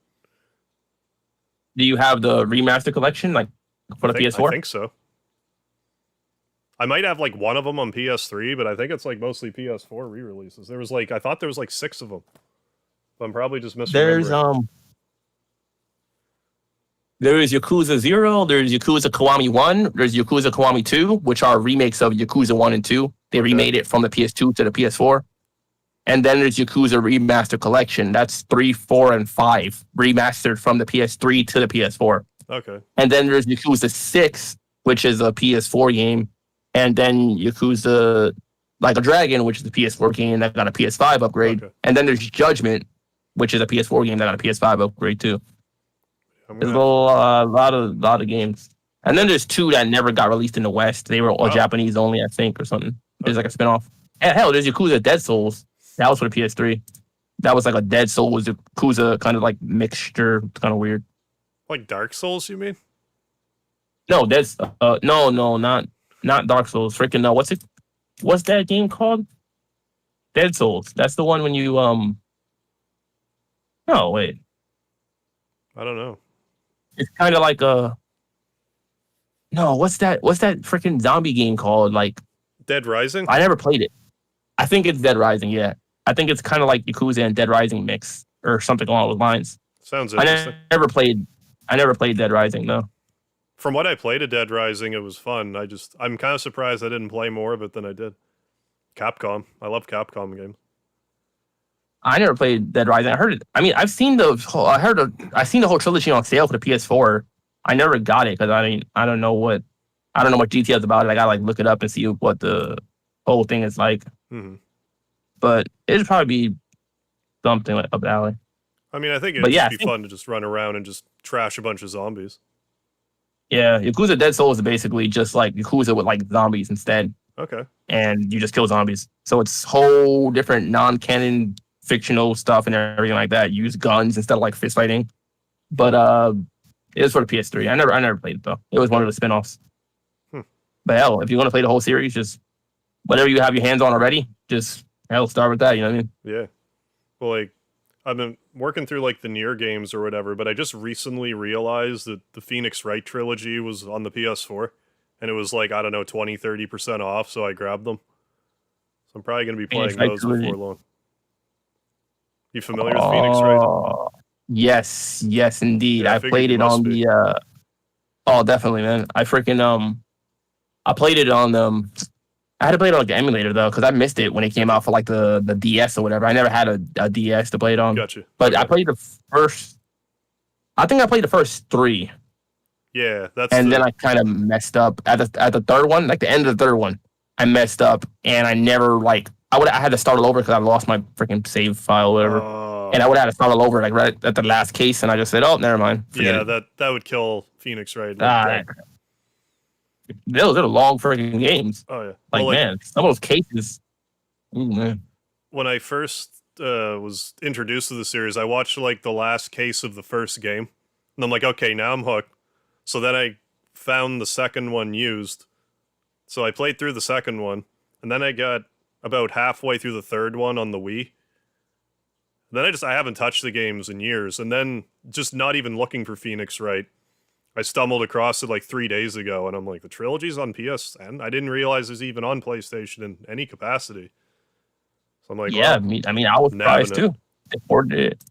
Do you have the remaster collection like for the PS4? I think so. I might have like one of them on PS3, but I think it's like mostly PS4 re-releases. I thought there was like 6 of them. But I'm probably just misremembering. There is Yakuza 0, there's Yakuza Kiwami 1, there's Yakuza Kiwami 2, which are remakes of Yakuza 1 and 2. They remade it from the PS2 to the PS4. And then there's Yakuza Remaster Collection. That's 3, 4, and 5 remastered from the PS3 to the PS4. Okay. And then there's Yakuza 6, which is a PS4 game. And then Yakuza Like a Dragon, which is a PS4 game that got a PS5 upgrade. Okay. And then there's Judgment, which is a PS4 game that got a PS5 upgrade too. There's a lot of games. And then there's 2 that never got released in the West. They were all Japanese only, I think, or something. There's like a spinoff. And hell, there's Yakuza Dead Souls. That was for the PS3. That was like a Dead Souls Yakuza kind of like mixture. It's kind of weird. Like Dark Souls, you mean? No, that's no, not Dark Souls. Freaking no, what's that game called? Dead Souls. That's the one when you No, wait. I don't know. It's kind of like a No, what's that freaking zombie game called? Like Dead Rising? I never played it. I think it's Dead Rising, yeah. I think it's kind of like Yakuza and Dead Rising mix or something along those lines. Sounds interesting. I never played Dead Rising though. From what I played of Dead Rising, it was fun. I'm kind of surprised I didn't play more of it than I did. Capcom. I love Capcom games. I never played Dead Rising. I heard it. I mean, I've seen the whole trilogy on sale for the PS4. I never got it because I don't know much details about it. I gotta like look it up and see what the whole thing is like. Mm-hmm. But it'd probably be something like up the alley. I mean, I think it'd be fun to just run around and just trash a bunch of zombies. Yeah, Yakuza Dead Souls is basically just like Yakuza with like zombies instead. Okay. And you just kill zombies. So it's whole different non-canon fictional stuff and everything like that. You use guns instead of like fist fighting. But it was for the PS3. I never played it though. It was one of the spinoffs. But hell, if you want to play the whole series, just whatever you have your hands on already, just start with that. You know what I mean? Yeah. Well, like I've been working through like the Nier games or whatever, but I just recently realized that the Phoenix Wright trilogy was on the PS4, and it was like, I don't know, 20-30% off, so I grabbed them. So I'm probably going to be Phoenix playing Wright those trilogy. before long. You familiar with Phoenix Wright? Yes, indeed. Yeah, I I figured played you it must on be. the oh, definitely, man. I played it on I had to play it on like the emulator though, because I missed it when it came out for like the DS or whatever. I never had a DS to play it on. Gotcha. But I Okay. played the first I think I played the first three, Yeah, that's and then the I kind of messed up at the third one, like the end of the third one. I messed up, and I never like I had to start all over because I lost my freaking save file or whatever, and I would have had to start all over like right at the last case, and I just said, oh, never mind, forget yeah, it. that would kill Phoenix Wright like Ah, dead. those are long freaking games. Oh yeah. Like Well, like man, some of those cases. Ooh, man. when I first was introduced to the series, I watched like the last case of the first game, and I'm like, okay, now I'm hooked. So then I found the second one used. So I played through the second one, and then I got about halfway through the third one on the Wii. Then I haven't touched the games in years, and then just not even looking for Phoenix Wright, I stumbled across it like 3 days ago, and I'm like, the trilogy's on PSN? I didn't realize it was even on PlayStation in any capacity. So I'm like, Yeah, well, I mean, I was nabbing surprised it. too. They ported it.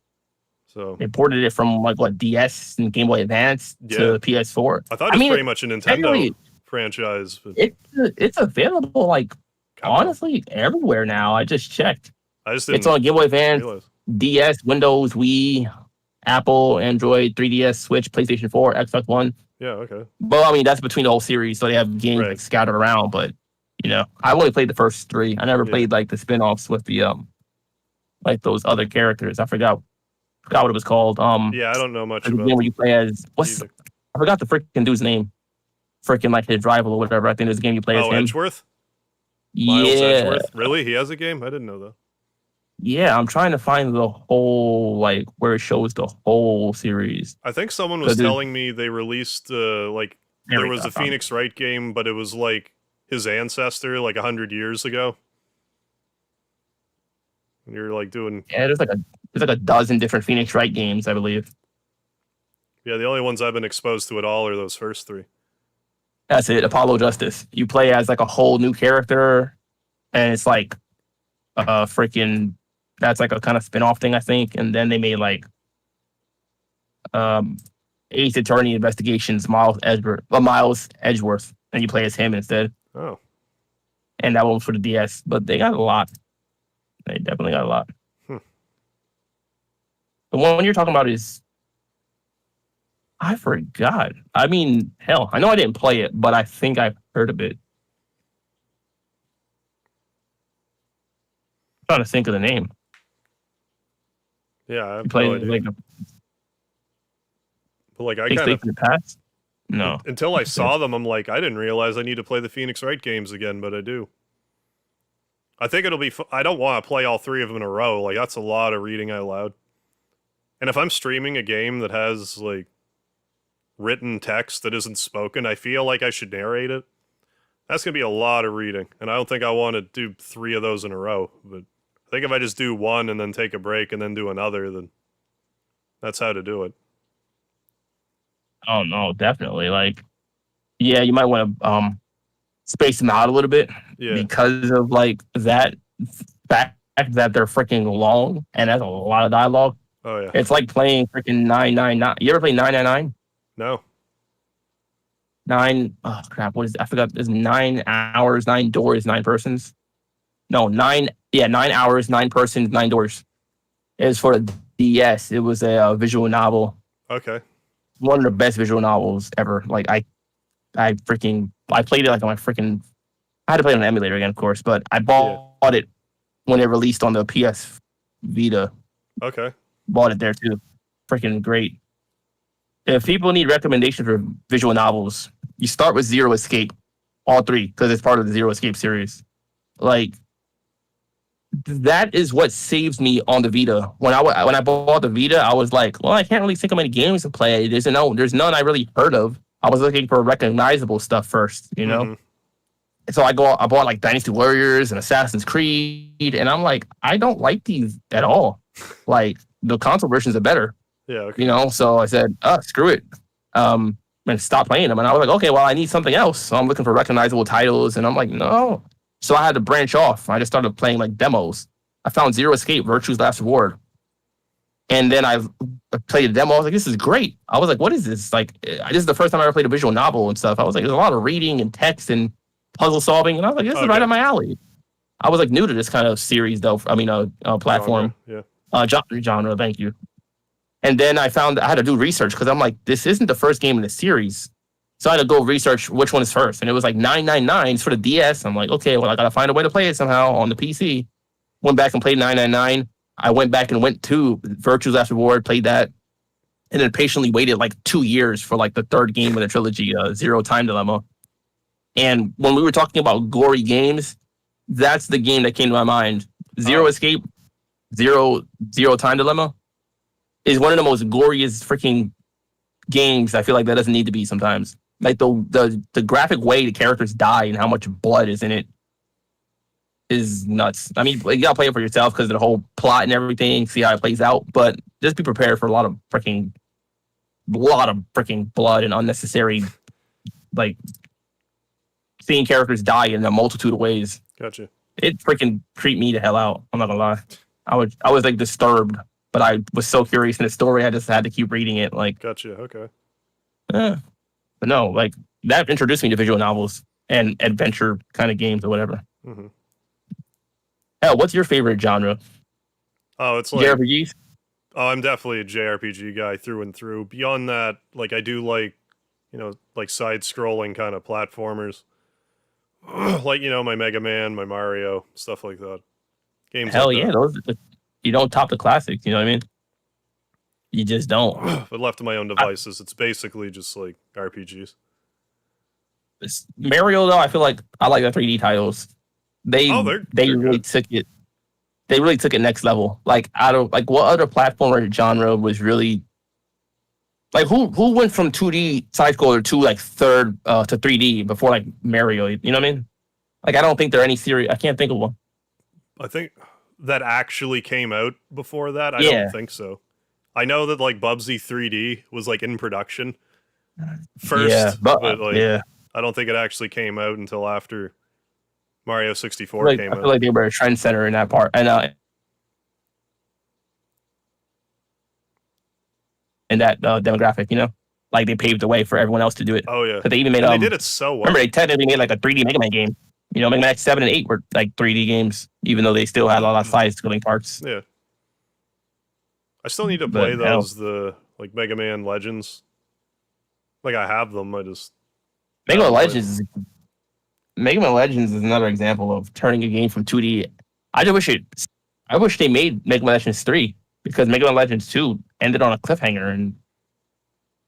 So They ported it from like what DS and Game Boy Advance yeah, to PS4. I thought it I was mean, pretty much a Nintendo technically, franchise, but it's available like come on. honestly everywhere now. I just checked. I just It's didn't on Game Boy Advance, realize. DS, Windows, Wii, Apple, Android, 3DS, Switch, PlayStation 4, Xbox One. Yeah, okay. Well, I mean, that's between the whole series, so they have games Right. like scattered around. But I've only played the first three. I never Yeah. played like the spin-offs with the like those other characters. I forgot what it was called. Yeah, I don't know much The about game where you play as either. I forgot the freaking dude's name. Freaking like his rival or whatever. I think there's a game you play as him. Edgeworth? Miles Yeah, Edgeworth? Really? He has a game? I didn't know that. yeah. I'm trying to find the whole like where it shows the whole series. I think someone was 'Cause it- telling me they released like There there we was go, a found it. Phoenix Wright game, but it was like his ancestor like 100 years ago. And you're like doing Yeah, there's like a dozen different Phoenix Wright games, I believe. yeah, the only ones I've been exposed to at all are those first three. That's it. Apollo Justice. You play as like a whole new character, and it's like freaking. That's like a kind of spin-off thing, I think. And then they made like Ace Attorney Investigations, Miles Edgeworth, and you play as him instead. Oh. And that one was for the DS, but they got a lot. They definitely got a lot. Hmm. The one you're talking about is I forgot. I mean, hell, I know I didn't play it, but I think I've heard of it. I'm trying to think of the name. Yeah, I You have played no it idea. like a But like I Takes kind Place of in the past? No. until I saw them, I'm like, I didn't realize I need to play the Phoenix Wright games again, but I do. I think it'll be. I don't want to play all three of them in a row. Like that's a lot of reading out loud. And if I'm streaming a game that has like written text that isn't spoken, I feel like I should narrate it. That's gonna be a lot of reading, and I don't think I want to do three of those in a row. But I think if I just do one and then take a break and then do another, then that's how to do it. Oh no, definitely. Like, yeah, you might want to space them out a little bit Yeah. because of like that fact that they're freaking long and that's a lot of dialogue. Oh yeah. It's like playing freaking 999. You ever play 999? No. Oh crap, what is it? I forgot. There's 9 hours, 9 doors, 9 persons. No, 9 hours, 9 persons, 9 doors. It was for the DS. It was a visual novel. Okay. One of the best visual novels ever. Like I played it like on my freaking. I had to play it on an emulator again, of course, but I bought it when it released on the PS Vita. Okay. Bought it there too. Freaking great. If people need recommendations for visual novels, you start with Zero Escape, all 3, because it's part of the Zero Escape series. Like that is what saves me on the Vita. When I bought the Vita, I was like, well, I can't really think of many games to play. There's none I really heard of. I was looking for recognizable stuff first, you know. Mhm. And so I bought like Dynasty Warriors and Assassin's Creed, and I'm like, I don't like these at all. Like the console versions are better. Yeah. Okay. You know, so I said, screw it. And stop playing them. And I was like, okay, well, I need something else. So I'm looking for recognizable titles. And I'm like, no. So I had to branch off. I just started playing like demos. I found Zero Escape, Virtue's Last Reward. And then I played a demo. I was like, this is great. I was like, what is this? Like, this is the first time I ever played a visual novel and stuff. I was like, there's a lot of reading and text and puzzle solving. And I was like, this is right up my alley. I was like new to this kind of series, though. I mean, platform. Genre, thank you. And then I found I had to do research because I'm like, this isn't the first game in the series. So I had to go research which one is first. And it was like 999 for the DS. I'm like, okay, well, I got to find a way to play it somehow on the PC. Went back and played 999. I went back and went to Virtue's Last Reward, played that, and then patiently waited like 2 years for like the third game in the trilogy, Zero Time Dilemma. And when we were talking about gory games, that's the game that came to my mind. Zero Escape, Zero Time Dilemma is one of the most goriest freaking games. I feel like that doesn't need to be sometimes. Like the graphic way the characters die and how much blood is in it is nuts. I mean, you gotta play it for yourself because of the whole plot and everything, see how it plays out. But just be prepared for a lot of freaking blood and unnecessary, like, seeing characters die in a multitude of ways. Gotcha. It freaking creeped me the hell out. I'm not gonna lie. I was like disturbed, but I was so curious in the story. I just had to keep reading it. Like, gotcha. Okay. But no, like that introduced me to visual novels and adventure kind of games or whatever. Mm-hmm. Hell, what's your favorite genre? Oh, it's like JRPGs. Oh, I'm definitely a JRPG guy through and through. Beyond that, like I do like, like side-scrolling kind of platformers. Like, my Mega Man, my Mario, stuff like that. Games Hell like yeah, that. those you don't top the classics. You know what I mean? You just don't. But left to my own devices, it's basically just like RPGs. Mario though, I feel like I like the 3D titles. They really took it. They really took it next level. Like out of like what other platform or genre was really like who went from 2D side scroller to like third to 3D before like Mario? You know what I mean? Like I don't think there are any series. I can't think of one. I think that actually came out before that. I don't think so. I know that like Bubsy 3D was like in production first, but like I don't think it actually came out until after Mario 64 came out. I feel like they were a trendsetter in that part, and in that demographic, like they paved the way for everyone else to do it. Oh yeah, but they even made. They did it so well. Remember, they technically made like a 3D Mega Man game. Mega Man X 7 and 8 were like 3D games, even though they still had a lot of side-scrolling parts. Yeah, I still need to play those the like Mega Man Legends. Like I have them, I just Mega Man Legends is another example of turning a game from 2D. I wish they made Mega Man Legends 3 because Mega Man Legends 2 ended on a cliffhanger, and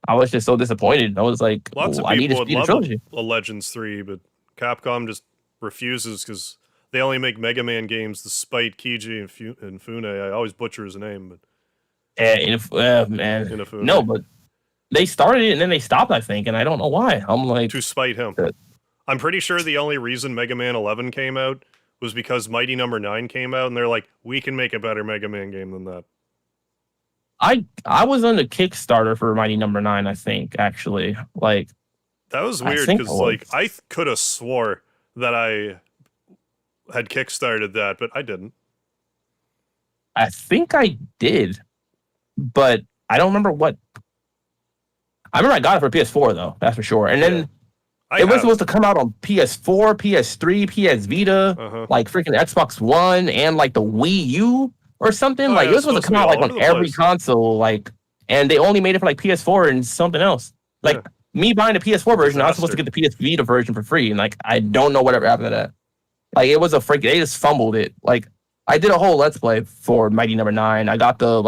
I was just so disappointed. I was like, lots of people would love a Legends 3, but Capcom just refuses because they only make Mega Man games despite Keiji and Fune. I always butcher his name, but Inafune. No, but they started it and then they stopped, I think, and I don't know why. I'm like, to spite him. I'm pretty sure the only reason Mega Man 11 came out was because Mighty Number 9 came out, and they're like, we can make a better Mega Man game than that. I was on the Kickstarter for Mighty Number 9, I think, actually. Like, that was weird because like I could have swore that I had kickstarted that, but I didn't. I think I did, but I don't remember what. I remember I got it for PS4 though, that's for sure. And then it was supposed to come out on PS4, PS3, PS Vita, like freaking Xbox One, and like the Wii U or something. Like it was supposed to come out like on every console, like, and they only made it for like PS4 and something else. Like me buying the PS4 version, I was supposed to get the PS Vita version for free, and like I don't know whatever happened to that. Like it was a freaking, they just fumbled it. Like I did a whole Let's Play for Mighty Number 9. I got the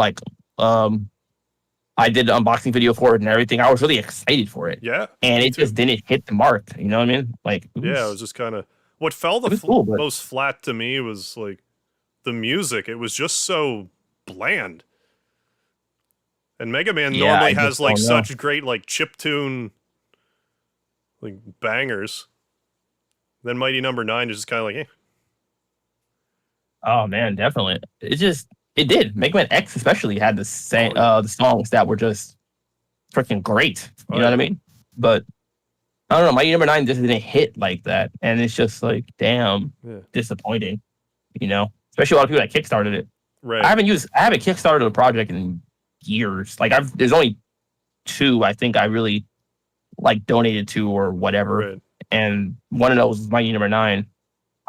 I did the unboxing video for it and everything. I was really excited for it. Yeah. And it just didn't hit the mark. You know what I mean? Like it was just kind of what fell the most flat to me was like the music. It was just so bland. And Mega Man normally has like such great like chiptune like bangers. Then Mighty Number 9 is just kind of like, Oh man, definitely. It It did. Mega Man X especially had the same the songs that were just freaking great. You know what I mean? But I don't know. Mighty Number 9 just didn't hit like that, and it's just like damn disappointing. You know, especially a lot of people that kickstarted it. Right. I haven't kickstarted a project in years. Like there's only 2 I think I really like donated to or whatever, Right. and one of those was Mighty Number 9.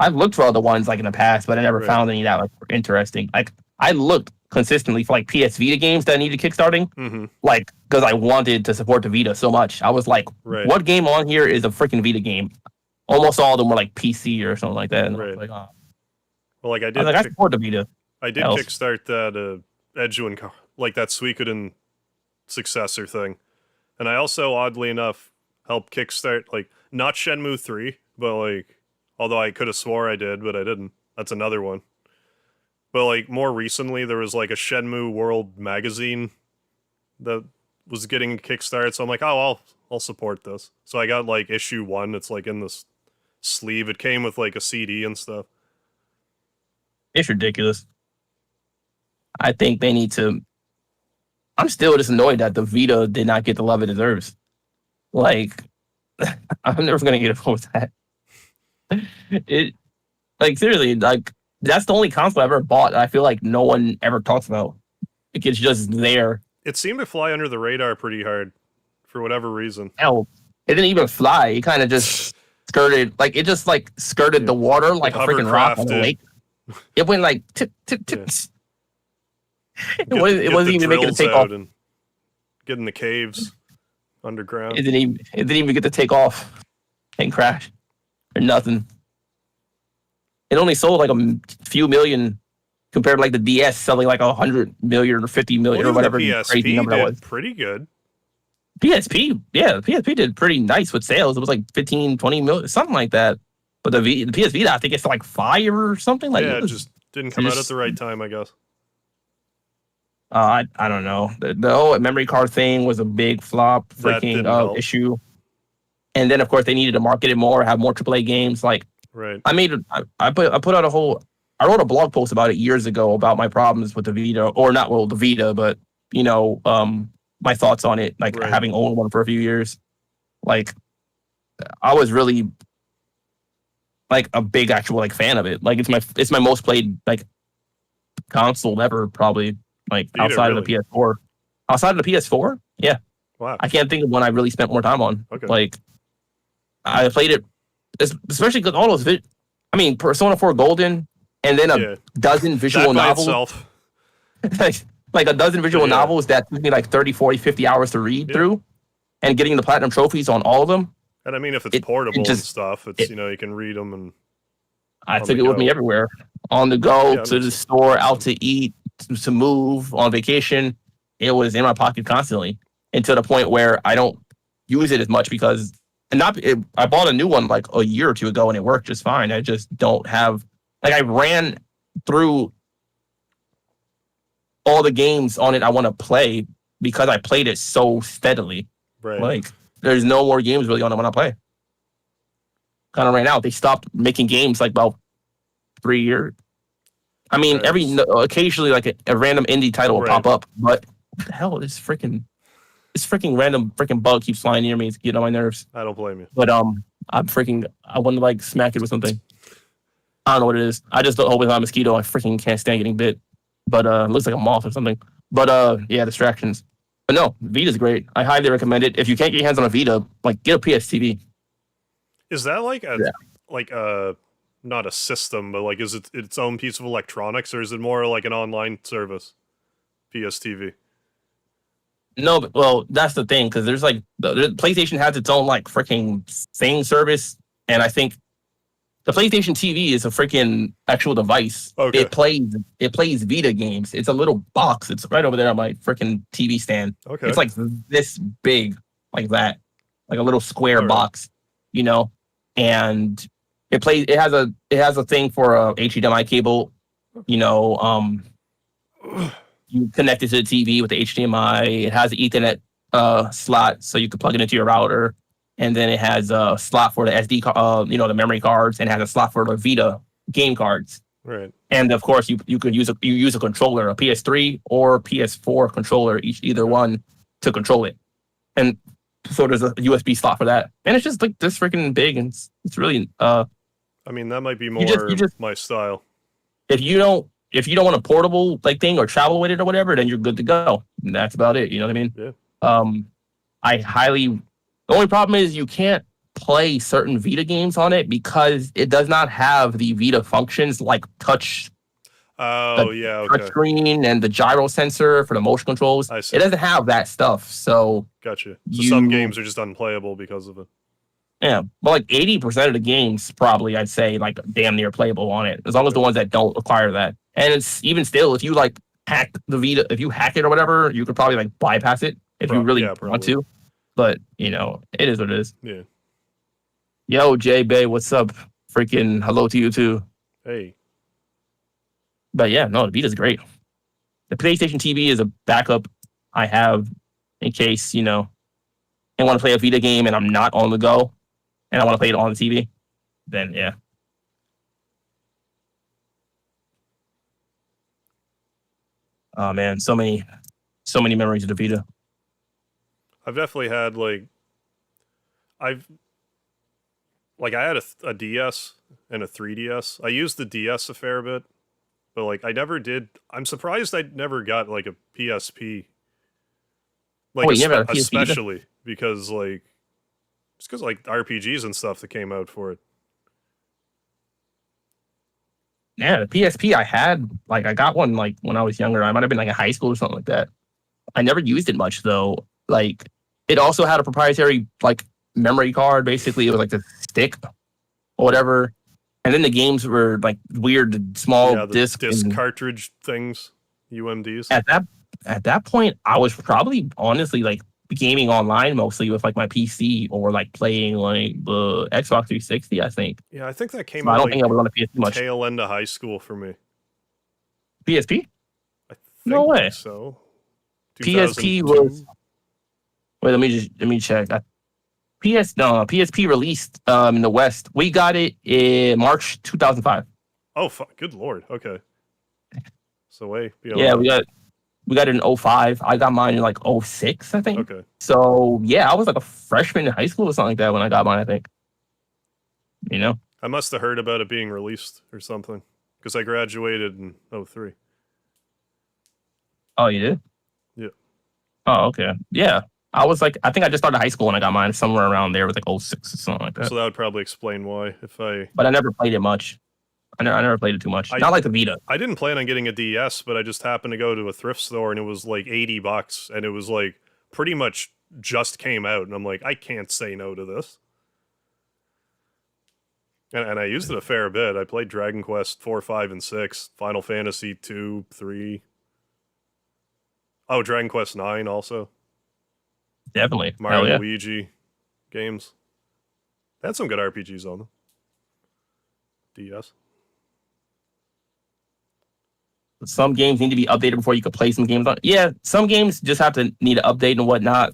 I've looked for other ones like in the past, but I never found any that like were interesting. Like I looked consistently for like PS Vita games that needed kickstarting, like because I wanted to support the Vita so much. I was like, what game on here is a freaking Vita game? Almost all of them were like PC or something like that. And I was like, oh. Well, like I support the Vita. I did kickstart that Edgewin, like that Suikoden successor thing, and I also, oddly enough, helped kickstart like not Shenmue 3, but like. Although I could have swore I did, but I didn't. That's another one. But like more recently, there was like a Shenmue World magazine that was getting a kickstart. So I'm like, oh, I'll support this. So I got like issue 1. It's like in this sleeve. It came with like a CD and stuff. It's ridiculous. I think they need to. I'm still just annoyed that the Vita did not get the love it deserves. Like, I'm never gonna get over that. It like seriously, like that's the only console I ever bought. I feel like no one ever talks about. Like it's just there. It seemed to fly under the radar pretty hard for whatever reason. Hell, it didn't even fly. It kind of just skirted, like it just like skirted the water like a freaking rock on the lake. It went like tip tip tip. It wasn't even making it take off. And get in the caves underground. It didn't even get to take off and crash. Or nothing. It only sold like a few million compared to like the DS selling like 100 million or 50 million or whatever crazy number that was. Pretty good. PSP, yeah, the PSP did pretty nice with sales. It was like 15, 20 million, something like that. But the PS Vita, I think it's like 5 or something like that. It just didn't come out at the right time, I guess. I don't know. The whole memory card thing was a big flop, freaking issue. And then, of course, they needed to market it more, have more AAA games. Like, I put out I wrote a blog post about it years ago about my problems with the Vita, or not the Vita, but you know, my thoughts on it, like having owned one for a few years. Like, I was really like a big actual like fan of it. Like, it's my most played like console ever, probably. Like Vita, outside of the PS4. Outside of the PS4, yeah. Wow. I can't think of one I really spent more time on. Okay. Like. I played it, especially because all those. I mean, Persona 4 Golden, and then a dozen visual novels. like a dozen visual novels that took me like 30, 40, 50 hours to read through, and getting the platinum trophies on all of them. And I mean, if it's portable and stuff, it's you can read them and. I took it with me everywhere, on the go, to the store, out to eat, to move, on vacation. It was in my pocket constantly, and to the point where I don't use it as much because. I bought a new one like a year or 2 ago and it worked just fine. I just don't have like I ran through all the games on it I want to play because I played it so steadily. Right. Like there's no more games really on it when I play. Kind of ran out. They stopped making games like about 3 years. I mean, occasionally like a random indie title will pop up, but what the hell is freaking. This freaking random freaking bug keeps flying near me. It's getting on my nerves. I don't blame you. But I want to like smack it with something. I don't know what it is. I just don't hope it's not a mosquito. I freaking can't stand getting bit. But it looks like a moth or something. But yeah, distractions. But no, Vita's great. I highly recommend it. If you can't get your hands on a Vita, like get a PS TV. Is that like not a system, but like is it its own piece of electronics, or is it more like an online service? PS TV. No, but, well, that's the thing, because there's like the PlayStation has its own like freaking thing service, and I think the PlayStation TV is a freaking actual device. Okay. It plays Vita games. It's a little box. It's right over there on my freaking TV stand. Okay. It's like this big, like that, like a little square box, you know, and it plays. It has a thing for a HDMI cable, you know. You connect it to the TV with the HDMI. It has an Ethernet slot, so you can plug it into your router. And then it has a slot for the SD card, the memory cards, and it has a slot for the Vita game cards. Right. And of course, you could use a controller, a PS3 or PS4 controller, either one to control it. And so there's a USB slot for that, and it's just like this freaking big, and it's really I mean, that might be more you just my style. if you don't want a portable like thing or travel with it or whatever, then you're good to go. And that's about it. You know what I mean? Yeah. The only problem is you can't play certain Vita games on it because it does not have the Vita functions like touch. Oh, yeah, okay. Touchscreen and the gyro sensor for the motion controls. I see. It doesn't have that stuff. So gotcha. So some games are just unplayable because of it. Yeah, but like 80% of the games, probably I'd say like damn near playable on it, as long as the ones that don't require that. And it's even still, if you like hack the Vita, if you hack it or whatever, you could probably like bypass it if you really want to. But you know, it is what it is. Yeah. Yo, Jay Bay, what's up? Freaking hello to you too. Hey. But yeah, no, the Vita's great. The PlayStation TV is a backup I have in case, you know, I want to play a Vita game and I'm not on the go and I want to play it on the TV. Then yeah. Oh man, so many memories of the Vita. I've definitely had I had a DS and a 3DS. I used the DS a fair bit, but like I never did. I'm surprised I never got like a PSP. Like you never had a PSP especially either? because like it's because like RPGs and stuff that came out for it. Yeah, the PSP I had, like I got one like when I was younger. I might have been like in high school or something like that. I never used it much though. Like it also had a proprietary like memory card. Basically, it was like the stick or whatever. And then the games were like weird small disc cartridge things, UMDs. At that point, I was probably honestly like gaming online mostly with like my PC or like playing like the Xbox 360. I think. Yeah, I think that came out. I don't like think I was on a PSP much. Tail end of high school for me. PSP? I think no way. So. PSP was. Wait, let me check. PSP released in the West. We got it in March 2005. Oh, good lord. Okay. So wait. Yeah, we got it in 05. I got mine in like 06, I think. Okay. So yeah, I was like a freshman in high school or something like that when I got mine, I think. You know? I must have heard about it being released or something because I graduated in 03. Oh, you did? Yeah. Oh, okay. Yeah. I was like, I think I just started high school when I got mine. Somewhere around there. It was like 06 or something like that. So that would probably explain why. But I never played it much. I never played it too much. Not like the Vita. I didn't plan on getting a DS, but I just happened to go to a thrift store and it was like $80 and it was like pretty much just came out. And I'm like, I can't say no to this. And I used it a fair bit. I played Dragon Quest 4, 5, and 6, Final Fantasy 2, 3. Oh, Dragon Quest 9 also. Definitely. Mario Luigi games. They had some good RPGs on them. DS. Some games need to be updated before you can play some games on. Yeah, some games just have to need an update and whatnot,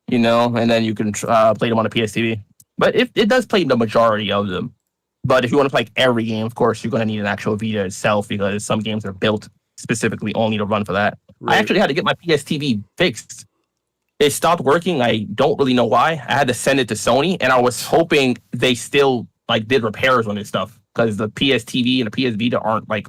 you know, and then you can play them on a PSTV. But it does play the majority of them. But if you want to play like every game, of course, you're going to need an actual Vita itself because some games are built specifically only to run for that. Right. I actually had to get my PSTV fixed. It stopped working. I don't really know why. I had to send it to Sony, and I was hoping they still like did repairs on this stuff because the PSTV and the PS Vita aren't like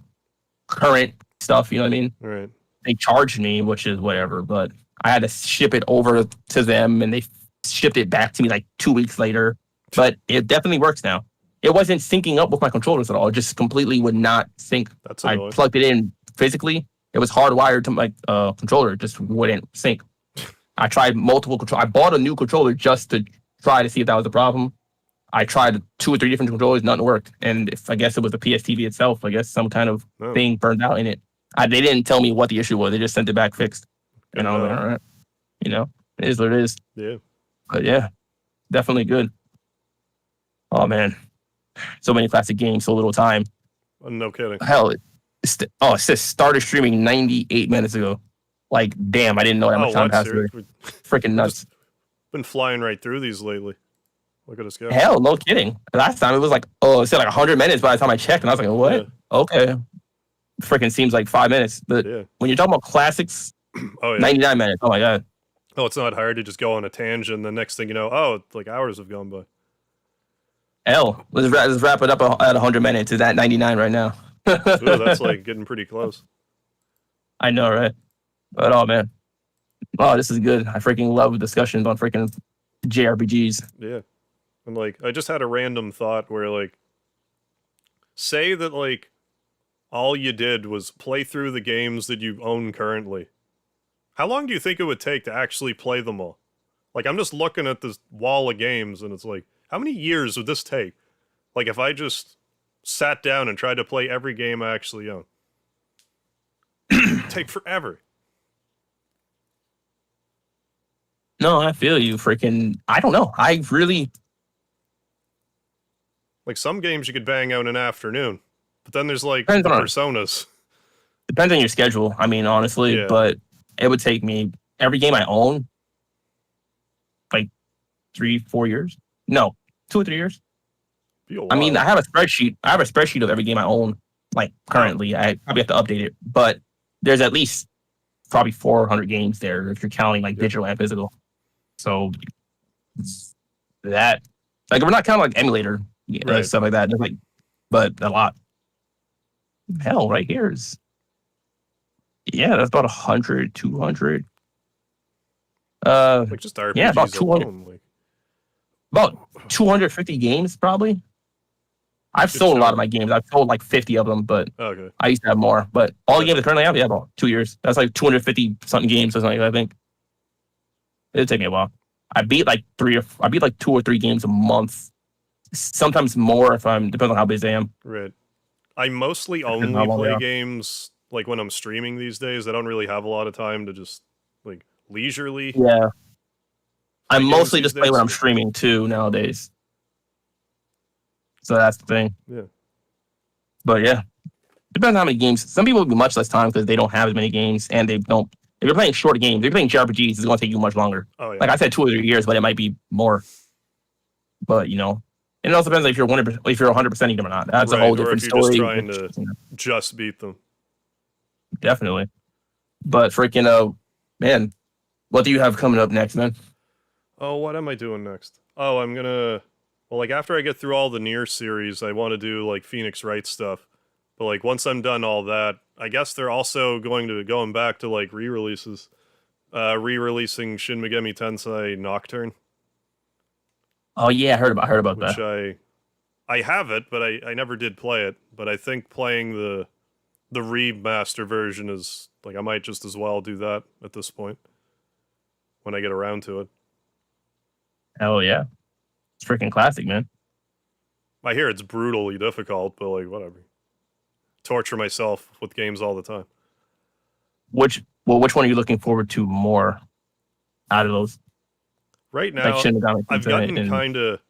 current stuff. You know what I mean? Right. They charged me, which is whatever, but I had to ship it over to them, and they shipped it back to me like 2 weeks later. But it definitely works now. It wasn't syncing up with my controllers at all. It just completely would not sync. That's I plugged it in physically. It was hardwired to my controller. It just wouldn't sync. I tried multiple controllers. I bought a new controller just to try to see if that was the problem. I tried 2 or 3 different controllers. Nothing worked. And I guess it was the PSTV itself. I guess some kind of thing burned out in it. They didn't tell me what the issue was. They just sent it back fixed. And I was like, all right. You know, it is what it is. Yeah. But yeah, definitely good. Oh, man. So many classic games, so little time. No kidding. Hell, it says started streaming 98 minutes ago. Like, damn, I didn't know that much time passed. Freaking nuts. Been flying right through these lately. Look at us go. Hell, no kidding. Last time it was like, it said like 100 minutes by the time I checked, and I was like, what? Okay. Freaking seems like 5 minutes. But Yeah. when you're talking about classics, Oh yeah. 99 minutes. Oh my god. Oh, it's not hard to just go on a tangent. The next thing you know, oh, like hours have gone by. Hell, let's wrap it up at 100 minutes. It's at 99 right now. Ooh, that's like getting pretty close. I know, right? But oh man, oh this is good. I freaking love discussions on freaking JRPGs. Yeah. And like, I just had a random thought where like, say that like all you did was play through the games that you own currently. How long do you think it would take to actually play them all? Like, I'm just looking at this wall of games, and it's like, how many years would this take? Like, if I just sat down and tried to play every game I actually own. It'd take forever. No, I feel you. Freaking, I don't know. I really Like, some games you could bang out in an afternoon. But then there's, like, Depends on- Personas. depends on your schedule. I mean, honestly, Yeah. but it would take me every game I own, like 3-4 years. No, 2 or 3 years. Be a I mean, while. I have a spreadsheet. I have a spreadsheet of every game I own, like currently. I probably have to update it, but there's at least probably 400 games there if you're counting like digital and physical. So that, like, we're not counting like emulator Right. stuff like that. Just like, but a lot. Hell, right here is, yeah, that's about 100, 200. Like, just RPGs yeah, about 200. alone. Like, About 250 games probably. I've Good sold a lot job. of my games. I've sold like 50 of them, but okay. I used to have more. But all the games I currently have, yeah, about 2 years. That's like 250 something games or something. I think it'd take me a while. I beat like 2 or 3 games a month. Sometimes more if I'm depends on how busy I am. Right. I mostly Depends only how long they play are. games like when I'm streaming these days. I don't really have a lot of time to just like leisurely. Yeah, I play games mostly these just play when days. I'm streaming too nowadays. So that's the thing. Yeah. But yeah, depends on how many games. Some people will be much less time because they don't have as many games and they don't. If you're playing short games, if you're playing JRPGs, it's going to take you much longer. Oh yeah. Like I said, 2 or 3 years, but it might be more. But you know, and it also depends if you're 100%ing them or not. That's a Right, whole or different if you're just story. trying to- just beat them. Definitely. But freaking man, what do you have coming up next, man? Oh, what am I doing next? Oh, I'm gonna. Well, like after I get through all the Nier series, I want to do like Phoenix Wright stuff. But like once I'm done all that, I guess they're also going back to like re-releases, re-releasing Shin Megami Tensei Nocturne, Oh yeah, I heard about which that. I have it, but I never did play it. But I think playing the remaster version is like I might just as well do that at this point when I get around to it. Hell yeah, it's freaking classic, man. I hear it's brutally difficult, but like whatever. Torture myself with games all the time. Which one are you looking forward to more out of those? Right Like now, Shin Megami I've Tensei gotten and- kind of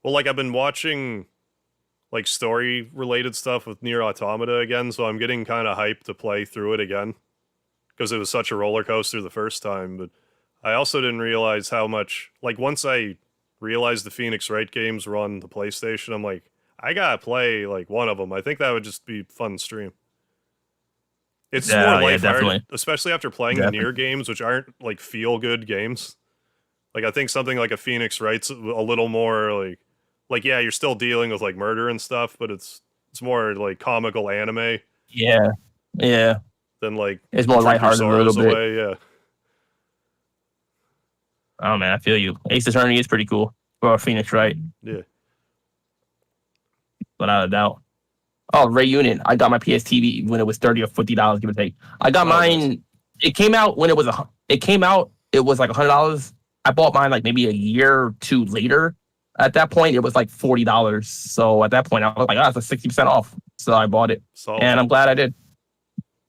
well, like I've been watching like story related stuff with Nier Automata again, so I'm getting kind of hyped to play through it again because it was such a roller coaster the first time. But I also didn't realize how much like once I realized the Phoenix Wright games were on the PlayStation, I'm like, I gotta play like one of them. I think that would just be fun to stream. It's Yeah, more yeah, lighthearted, definitely. especially after playing the Nier games, which aren't like feel good games. Like I think something like a Phoenix Wright's a little more like yeah, you're still dealing with like murder and stuff, but it's more like comical anime yeah, yeah. than like It's more drink your lighthearted a little sorrows bit. away. Yeah, Oh man, I feel you. Ace Attorney is pretty cool for Phoenix, right? yeah. Without a doubt. Oh, Ray Unit. I got my PS TV when it was $30 or $50, give or take. I got Oh, mine. nice. It came out when it was it came out. It was like $100. I bought mine like maybe a year or two later. At that point, it was like $40. So at that point, I was like, oh, it's like 60% off. So I bought it, Solid. and I'm glad I did.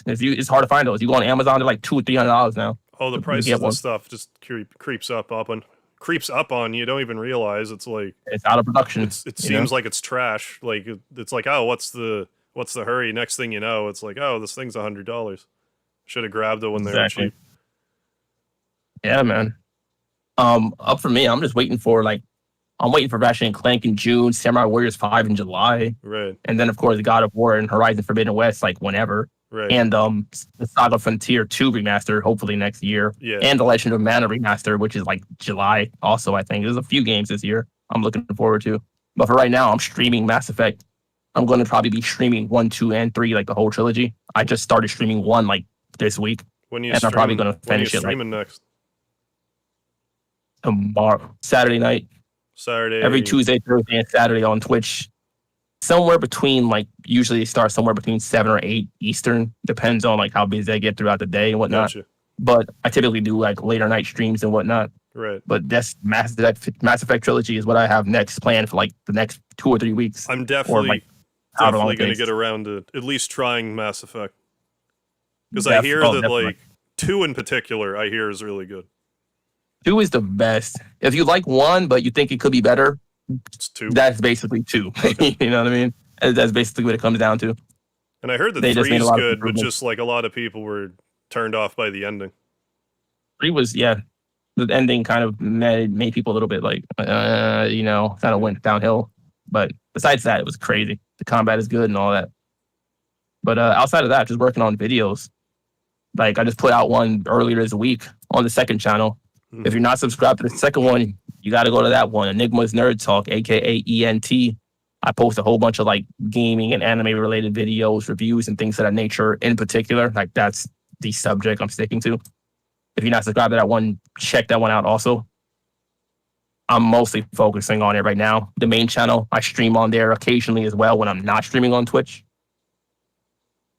It's hard to find those. You go on Amazon, they're like $200 or $300 now. Oh, the You prices get of one. stuff just creeps up on you. Don't even realize it's like It's out of production. it you seems know? like it's trash. Like it's like oh, what's the hurry? Next thing you know, it's like oh, this thing's $100. Should have grabbed it when they were Exactly. cheap. Yeah, man. Up for me, I'm just waiting for like I'm waiting for Ratchet and Clank in June, Samurai Warriors 5 in July, Right. and then of course God of War and Horizon Forbidden West like whenever, Right. and the Saga Frontier 2 remaster hopefully next year, Yeah. and the Legend of Mana remaster, which is like July also. I think there's a few games this year I'm looking forward to, but for right now I'm streaming Mass Effect. I'm going to probably be streaming 1, 2, and 3, like the whole trilogy. I just started streaming 1 like this week, When you and I'm probably going to when you finish it like streaming next? tomorrow, Saturday night. Saturday. Every Tuesday, Thursday, and Saturday on Twitch. Somewhere between like usually it starts somewhere between 7 or 8 Eastern. Depends on like how busy I get throughout the day and whatnot. Gotcha. But I typically do like later night streams and whatnot. Right. But that's Mass Effect trilogy is what I have next planned for like the next 2 or 3 weeks. I'm definitely like, however long it going to takes. get around to at least trying Mass Effect. Because I Def- hear oh, that definitely. like 2 in particular, I hear is really good. 2 is the best. If you like 1 but you think it could be better, It's 2. that's basically 2. You know what I mean? That's basically what it comes down to. And I heard that They just 3 made a is lot of good, but improvements. just like a lot of people were turned off by the ending. 3 was, yeah, the ending kind of made people a little bit like, kind of went downhill. But besides that, it was crazy. The combat is good and all that. But outside of that, just working on videos. Like I just put out one earlier this week on the second channel. Mhm. If you're not subscribed to the second one, you got to go to that one, Enigma's Nerd Talk, aka ENT. I post a whole bunch of like gaming and anime related videos, reviews, and things of that nature in particular. Like that's the subject I'm sticking to. If you're not subscribed to that one, check that one out also. I'm mostly focusing on it right now. The main channel, I stream on there occasionally as well when I'm not streaming on Twitch.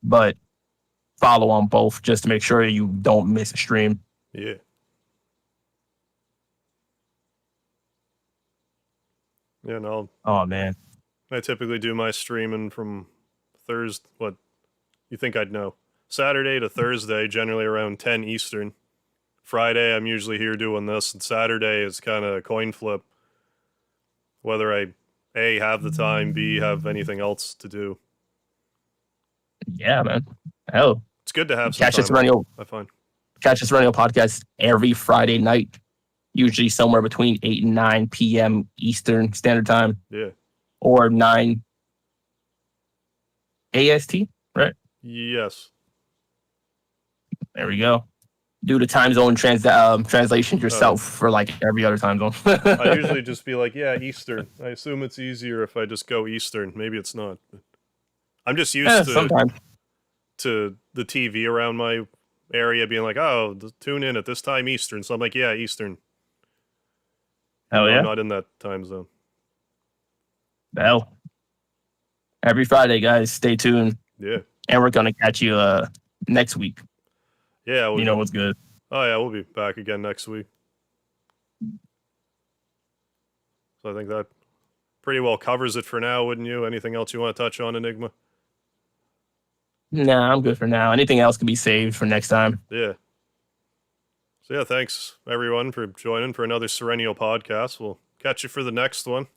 But follow on both just to make sure you don't miss a stream. Yeah. Yeah, no, Oh, man. I typically do my streaming from Thursday. What? You think I'd know? Saturday to Thursday, generally around 10 Eastern. Friday, I'm usually here doing this, and Saturday is kind of a coin flip. Whether I A, have the time, B, have anything else to do. Yeah, man. Hell, It's good to have some catch this time, Serenial I find. podcast every Friday night, usually somewhere between 8 and 9 p.m. Eastern Standard Time, Yeah. or 9 AST, right? Yes. There we go. Do the time zone translations yourself for like every other time zone. I usually just be like, yeah, Eastern. I assume it's easier if I just go Eastern. Maybe it's not. But I'm just used sometimes. to the TV around my area being like, oh, tune in at this time Eastern. So I'm like, yeah, Eastern. Hell No, yeah. I'm not in that time zone. Well, every Friday, guys, stay tuned. Yeah. And we're going to catch you next week. Yeah. You know what's good. Oh, yeah, we'll be back again next week. So I think that pretty well covers it for now, wouldn't you? Anything else you want to touch on, Enigma? Nah, I'm good for now. Anything else can be saved for next time. Yeah. So yeah, thanks everyone for joining for another Serenial podcast. We'll catch you for the next one.